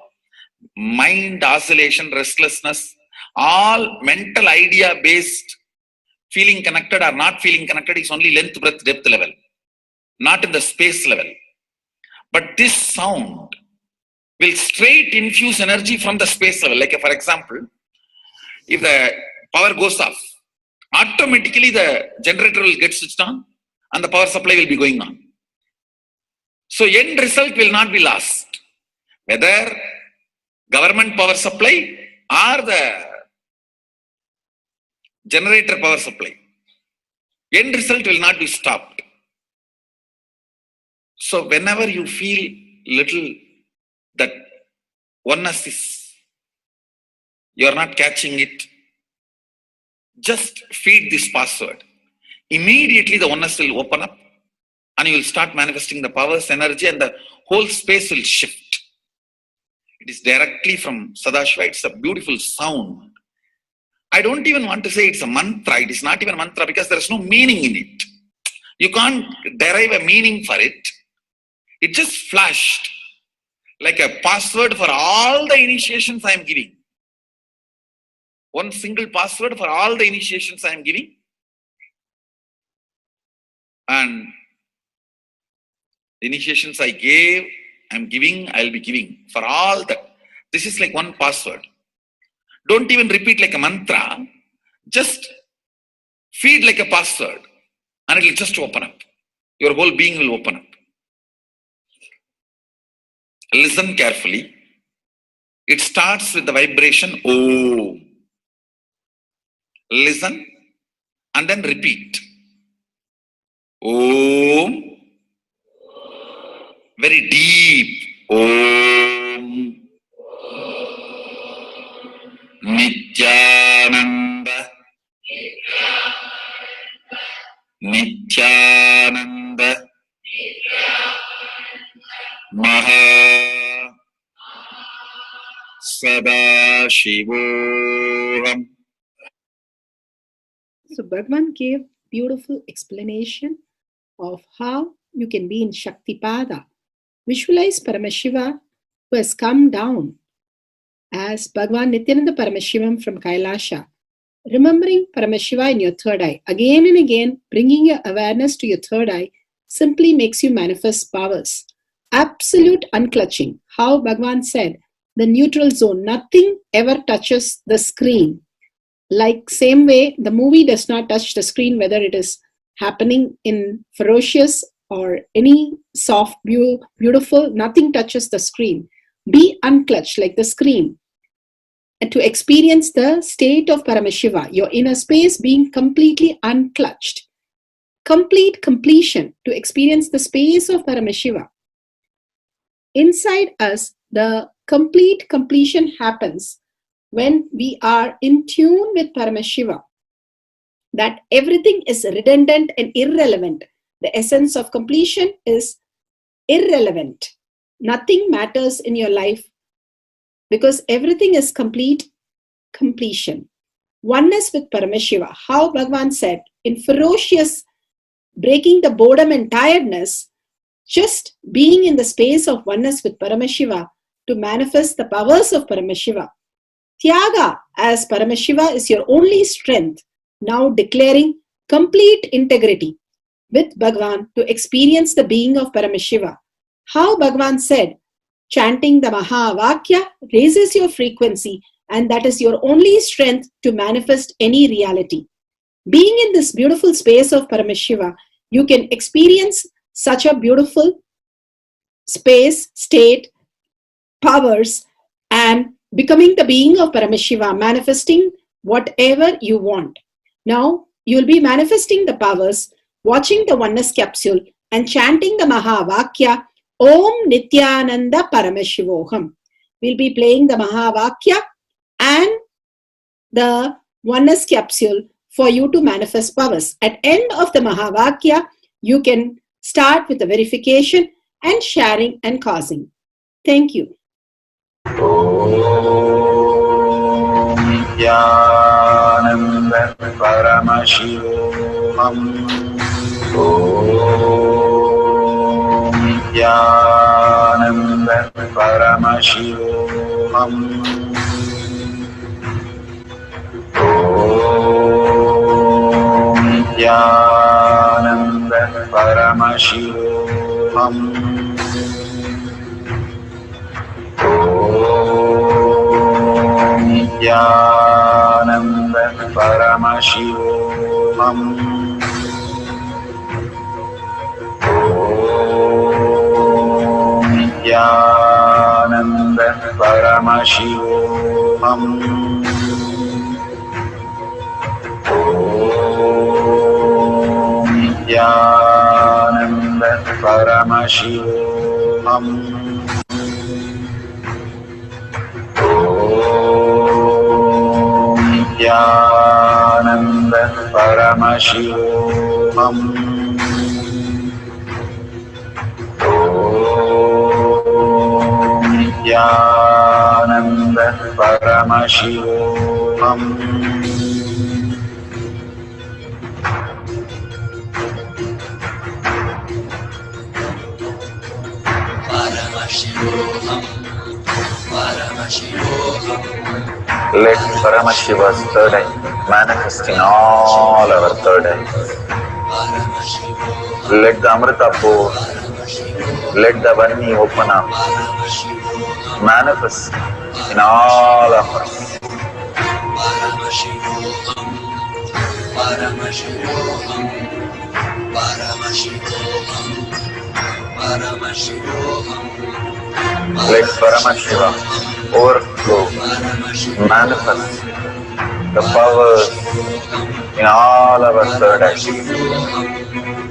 mind oscillation, restlessness, all mental idea based feeling connected or not feeling connected is only length, breadth, depth level, not in the space level. But this sound will straight infuse energy from the space level. Like for example, if the power goes off, automatically the generator will get switched on and the power supply will be going on. So end result will not be lost. Whether government power supply or the generator power supply, end result will not be stopped. So whenever you feel little that oneness is, you are not catching it, just feed this password. Immediately the oneness will open up and you will start manifesting the powers, energy, and the whole space will shift. It is directly from Sadashiva. It's a beautiful sound. I don't even want to say it's a mantra. It is not even a mantra because there is no meaning in it. You can't derive a meaning for it. It just flashed like a password for all the initiations I am giving. One single password for all the initiations I am giving. And the initiations I gave, I am giving, I will be giving for all that. This is like one password. Don't even repeat like a mantra. Just feed like a password and it will just open up. Your whole being will open up. Listen carefully. It starts with the vibration Om. Listen and then repeat. Om. Very deep. Om. Nithyananda. Nithyananda. Maha Sadashivoham. So Bhagavan gave beautiful explanation of how you can be in Shaktipada. Visualize Paramashiva who has come down as Bhagavan Nithyananda Paramashivam from Kailasha. Remembering Paramashiva in your third eye, again and again, bringing your awareness to your third eye simply makes you manifest powers. Absolute unclutching. How Bhagavan said, the neutral zone, nothing ever touches the screen. Like same way, the movie does not touch the screen, whether it is happening in ferocious or any soft, beautiful, nothing touches the screen. Be unclutched like the screen. And to experience the state of Paramashiva, your inner space being completely unclutched. Complete completion to experience the space of Paramashiva. Inside us, the complete completion happens when we are in tune with Paramashiva. That everything is redundant and irrelevant. The essence of completion is irrelevant. Nothing matters in your life because everything is completion. Oneness with Paramashiva. How Bhagavan said, in ferocious breaking the boredom and tiredness, just being in the space of oneness with Paramashiva to manifest the powers of Paramashiva. Tyaga as Paramashiva is your only strength, now declaring complete integrity with Bhagavan to experience the being of Paramashiva. How Bhagavan said, chanting the Mahavakya raises your frequency, and that is your only strength to manifest any reality. Being in this beautiful space of Paramashiva, you can experience such a beautiful space, state, powers, and becoming the being of Paramashiva, manifesting whatever you want. Now, you'll be manifesting the powers, watching the oneness capsule, and chanting the Mahavakya, Om Nithyananda Paramashivoham. We'll be playing the Mahavakya and the oneness capsule for you to manifest powers. At end of the Mahavakya, you can start with the verification and sharing and causing. Thank you. Nithyananda Paramashivoham. Nithyananda Paramashivoham. Nithyananda Paramashivoham. Nithyananda Paramashivoham. Nithyananda Paramashivoham. Nithyananda Paramashivoham. Nithyananda Paramashivoham. Nithyananda Paramashivoham. Let Paramashiva's third eye manifest in all our third eyes. Let the Amrita pour, let the Vani open up, manifest in all of us. Let Paramashiva overflow, manifest the powers in all our third eyes.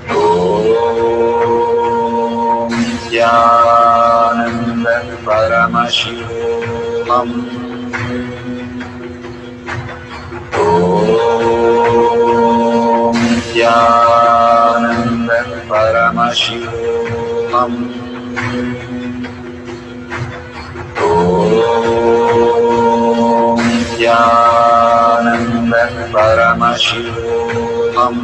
Om Nithyananda Paramashivoham. Om Nithyananda Paramashivoham. Om Nithyananda Paramashivoham. Om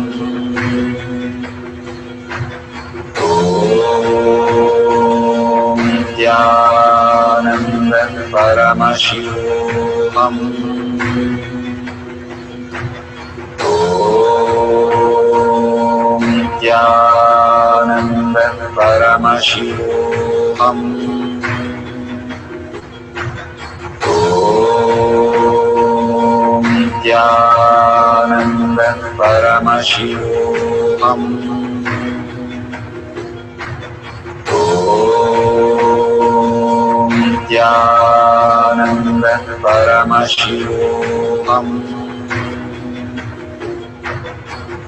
Nithyananda Paramashivoham. Om Nithyananda Paramashivoham. Om Nithyananda Paramashivoham. Om Nithyananda Paramashivoham.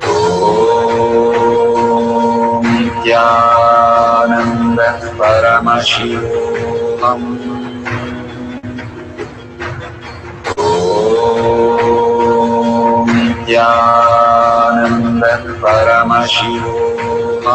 Om Nithyananda Paramashivoham. Om Nithyananda Paramashivoham.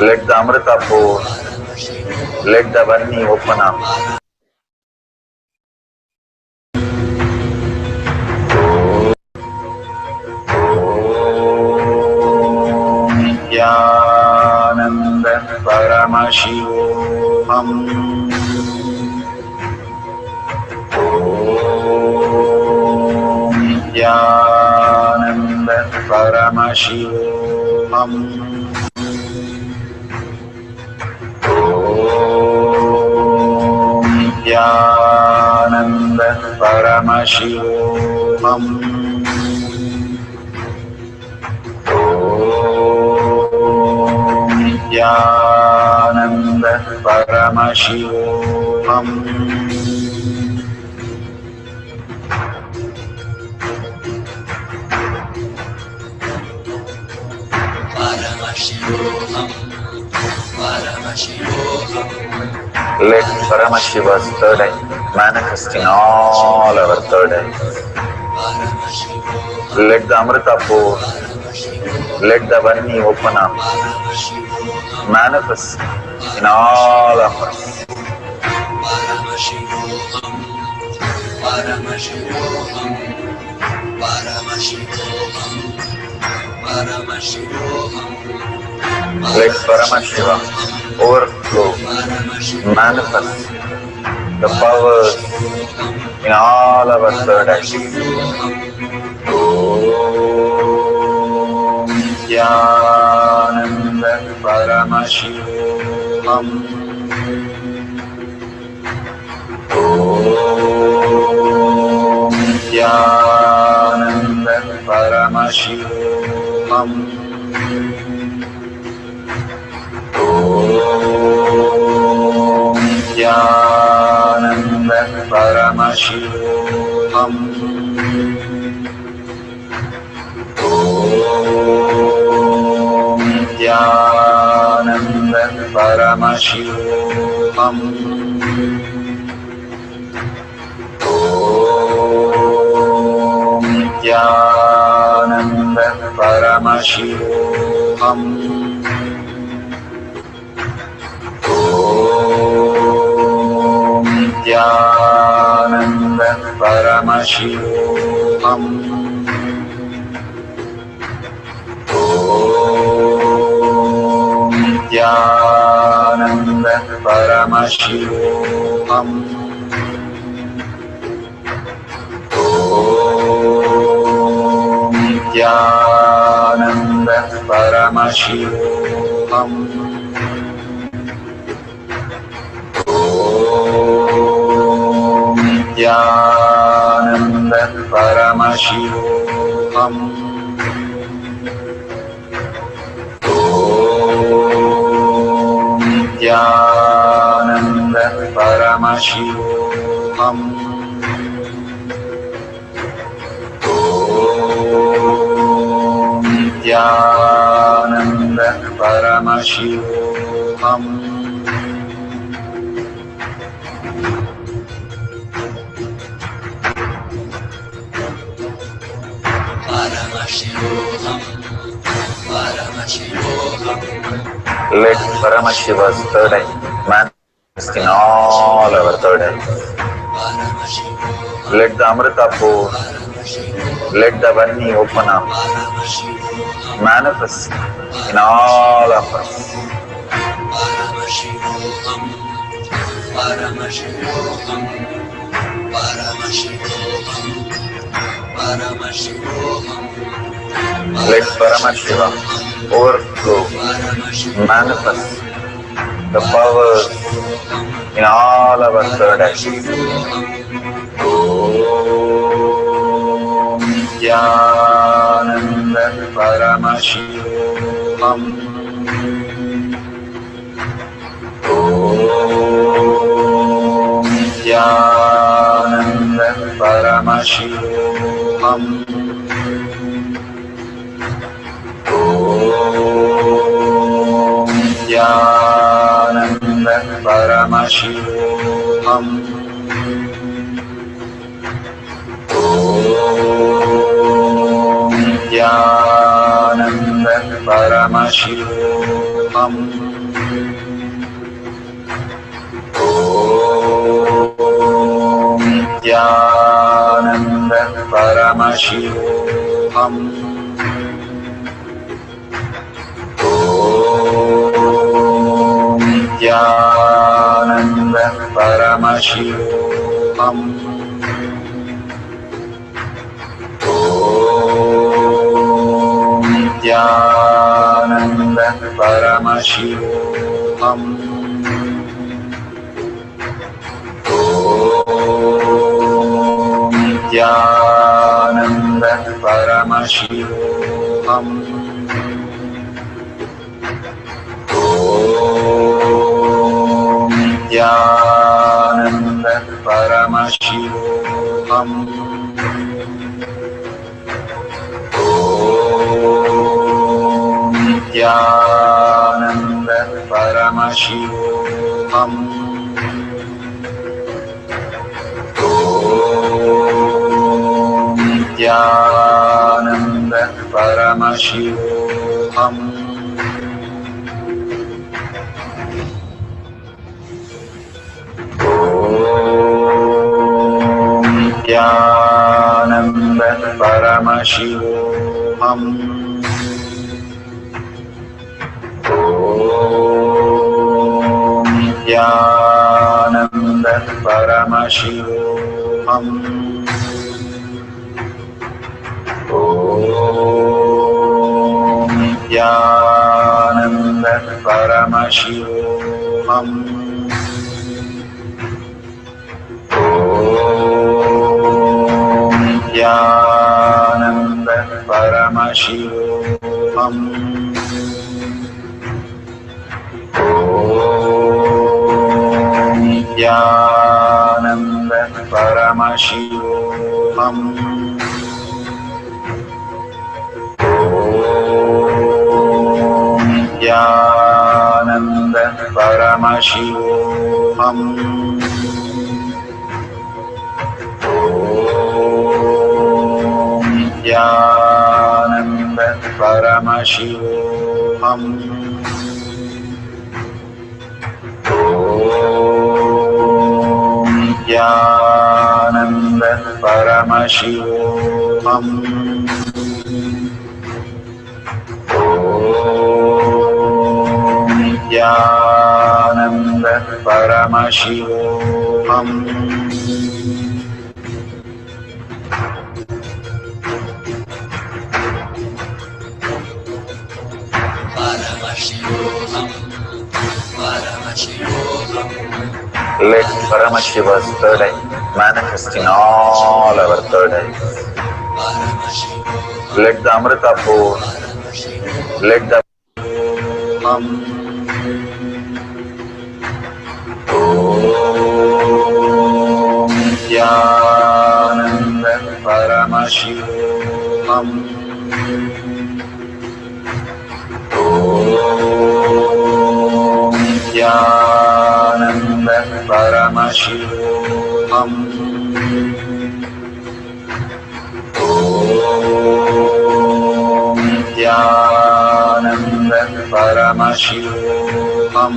Let the Amrita pour. Let the Vani open up. Nithyananda Paramashivoham. Nithyananda Paramashivoham. Nithyananda Paramashivoham. Nithyananda Paramashivoham. Let Paramashiva's third eye manifest in all our third eyes. Let the Amrita pour. Let the Vani open up. Manifest in all of us. Let Paramashiva overflow, manifest the powers in all our third eyes. Om Nithyananda Paramashivoham. Om Nithyananda Paramashivoham. Om Nithyananda Paramashivoham. Om Nithyananda Paramashivoham. Om Nithyananda Paramashivoham. Om Nithyananda Paramashivoham. Om Nithyananda Paramashivoham. Om Nithyananda Paramashivoham. Om Nithyananda Paramashivoham. Om Nithyananda Paramashivoham. Om Nithyananda Paramashivoham. Let Paramashiva's third eye manifest in all our third eyes. Let the Amrita pour. Let the Vani open up. Manifest in all of us. Let Paramashiva overflow, manifest the powers in all our third eyes. Om Nithyananda Paramashivoham. Om Nithyananda Paramashivoham. Om Nithyananda Paramashivoham. Om Nithyananda Paramashivoham. Paramashivam. Nithyananda Paramashivam. Nithyananda Paramashivam. Nithyananda Paramashivam. Nithyananda Paramashivam. Nithyananda Paramashivam. Nithyananda Paramashivam. Nithyananda Paramashivam. Nithyananda Paramashivam. Nithyananda Paramashivam. Nithyananda Paramashivam. Nithyananda Paramashivam. Nithyananda Paramashivam. Nithyananda Paramashivam. Nithyananda Paramashivam. Nithyananda Paramashivam. Let Paramashiva's third eye manifest in all our third eyes. Let the Amrita pour. Let the Om Nithyananda Paramashivam. Nithyananda Paramashivam. Nithyananda Paramashivam.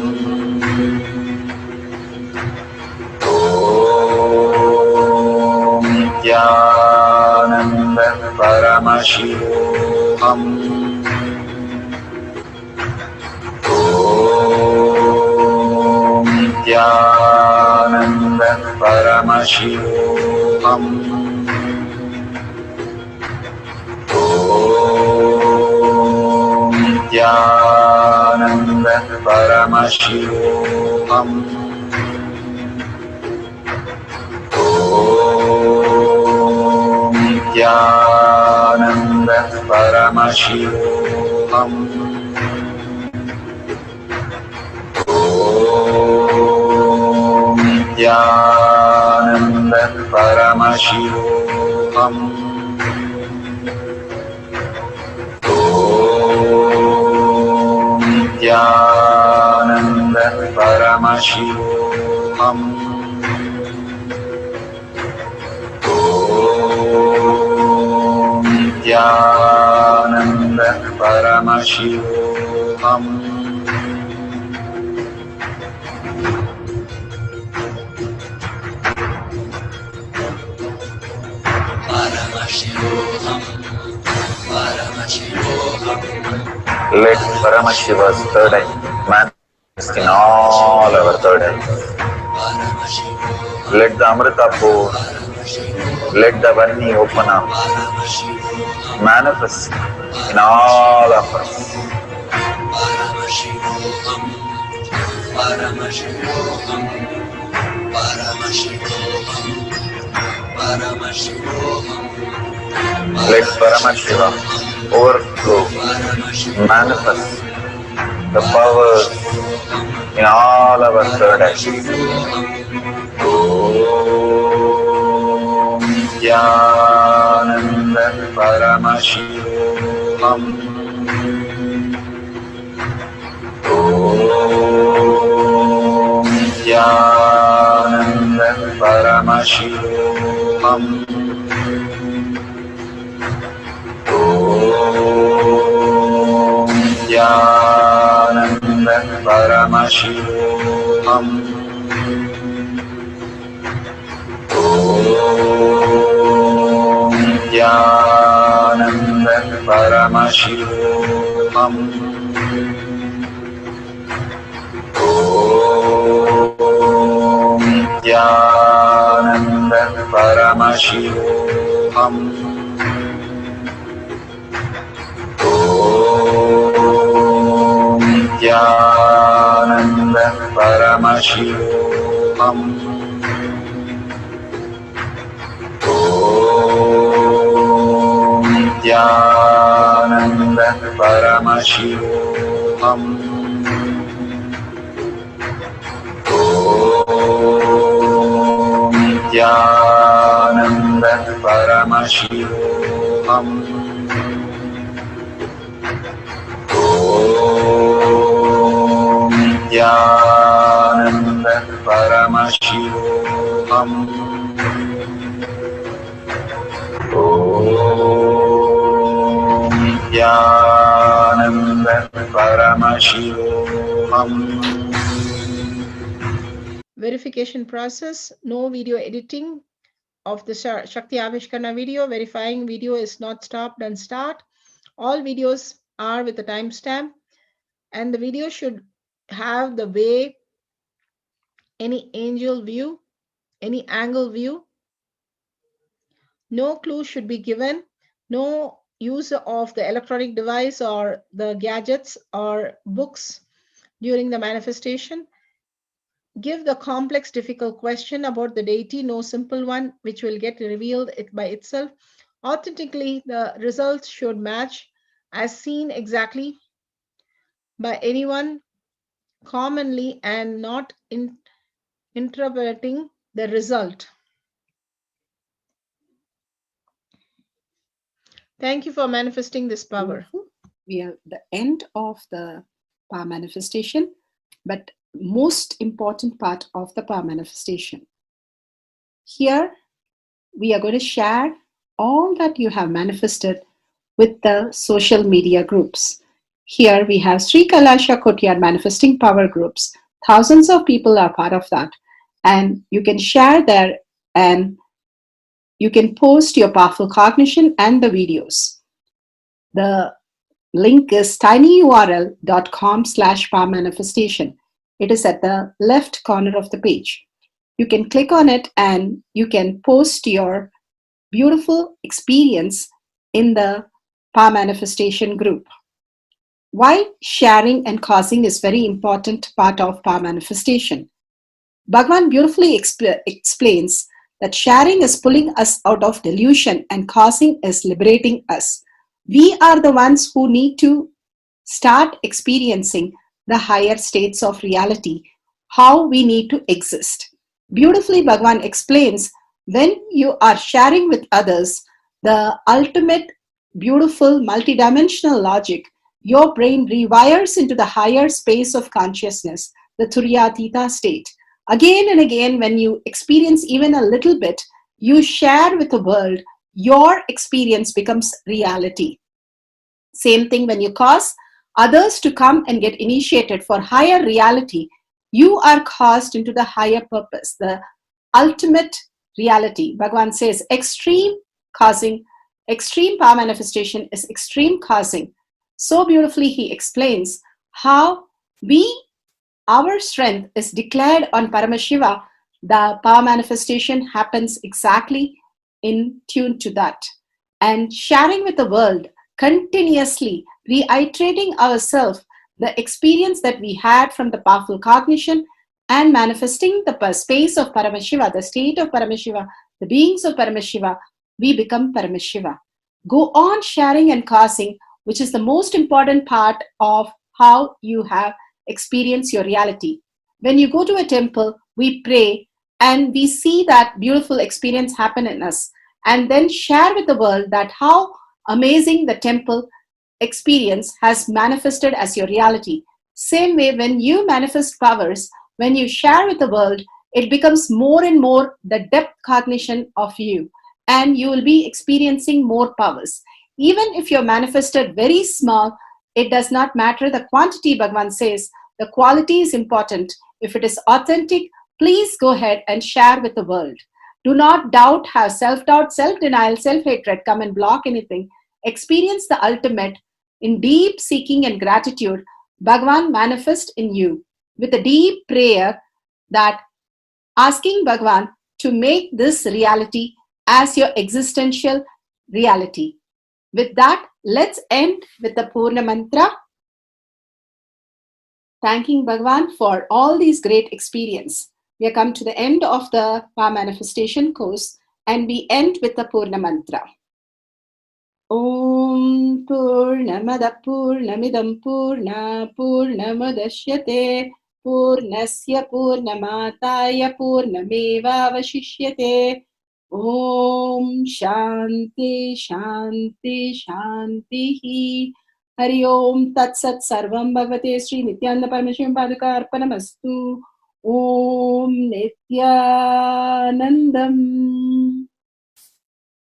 Nithyananda Paramashivam. Nithyananda Paramashivam. Nithyananda Paramashivam. Nithyananda Paramashivam. Nithyananda Paramashivam. Nithyananda Paramashivam. Nithyananda Paramashivam. Let Paramashiva's third eye manifest in all our third eyes. Let the Amrita pour, let the Vani open up, manifest in all of us. Let Paramashiva overflow, manifest the powers in all our third eyes. Om Nithyananda Paramashivam. Om Nithyananda Paramashivam. Om Nithyananda Paramashivam. Om Nithyananda Paramashivam. Om Nithyananda Paramashivam. Om Nithyananda Paramashivam. Om Nithyananda Paramashivam. Om Nithyananda Paramashivam. Om Nithyananda Paramashivam. Om Nithyananda Paramashivam. Verification process, no video editing of the Shakti Avishkarana video. Verifying video is not stopped and start. All videos are with a timestamp, and the video should have the way any angel view, any angle view. No clue should be given. No use of the electronic device or the gadgets or books during the manifestation. Give the complex, difficult question about the deity, no simple one, which will get revealed by itself. Authentically, the results should match as seen exactly by anyone commonly and not interpreting the result. Thank you for manifesting this power. We are at the end of the power manifestation, but most important part of the power manifestation. Here, we are going to share all that you have manifested with the social media groups. Here we have Sri Kailasha Kotyar manifesting power groups. Thousands of people are part of that. And you can share there and you can post your powerful cognition and the videos. The link is tinyurl.com/powermanifestation. It is at the left corner of the page. You can click on it and you can post your beautiful experience in the power manifestation group. Why sharing and causing is very important part of power manifestation. Bhagavan beautifully explains that sharing is pulling us out of delusion and causing is liberating us. We are the ones who need to start experiencing the higher states of reality, how we need to exist. Beautifully, Bhagavan explains when you are sharing with others the ultimate, beautiful, multidimensional logic, your brain rewires into the higher space of consciousness, the Turyatita state. Again and again, when you experience even a little bit, you share with the world, your experience becomes reality. Same thing when you cause others to come and get initiated for higher reality, you are caused into the higher purpose, the ultimate reality. Bhagavan says extreme causing Extreme power manifestation is extreme causing. So beautifully he explains how our strength is declared on Paramashiva. The power manifestation happens exactly in tune to that. And sharing with the world, continuously reiterating ourselves the experience that we had from the powerful cognition and manifesting the space of Paramashiva, the state of Paramashiva, the beings of Paramashiva, we become Paramashiva. Go on sharing and causing, which is the most important part of how you have experienced your reality. When you go to a temple, we pray and we see that beautiful experience happen in us, and then share with the world that how amazing the temple experience has manifested as your reality. Same way, when you manifest powers, when you share with the world, it becomes more and more the depth cognition of you, and you will be experiencing more powers. Even if you're manifested very small, it does not matter the quantity. Bhagavan says the quality is important. If it is authentic, please go ahead and share with the world. Do not doubt, have self-doubt, self-denial, self-hatred come and block anything. Experience the ultimate in deep seeking and gratitude. Bhagavan manifest in you with a deep prayer, that asking Bhagavan to make this reality as your existential reality. With that, let's end with the Purna Mantra, thanking Bhagavan for all these great experience. We have come to the end of the Power Manifestation course, and we end with the Purna Mantra. Om Purnamada Purnamidam Purna Purnamadashyate Purnasya Purnamataya Purnameva Vashishyate. Om Shanti Shanti Shanti. Hari Om Tat Sat Sarvam Bhagavate Sri Nithyananda Paramashiva Padaka Arpanamastu. Om Nithyanandam.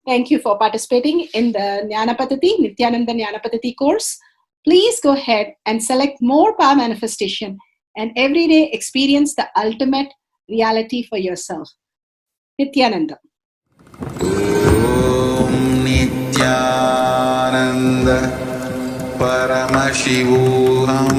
Thank you for participating in the Jnana Paddhati, Nithyananda Jnana Paddhati course. Please go ahead and select more power manifestation and every day experience the ultimate reality for yourself. Nithyananda. Om Nithyananda Paramashivoham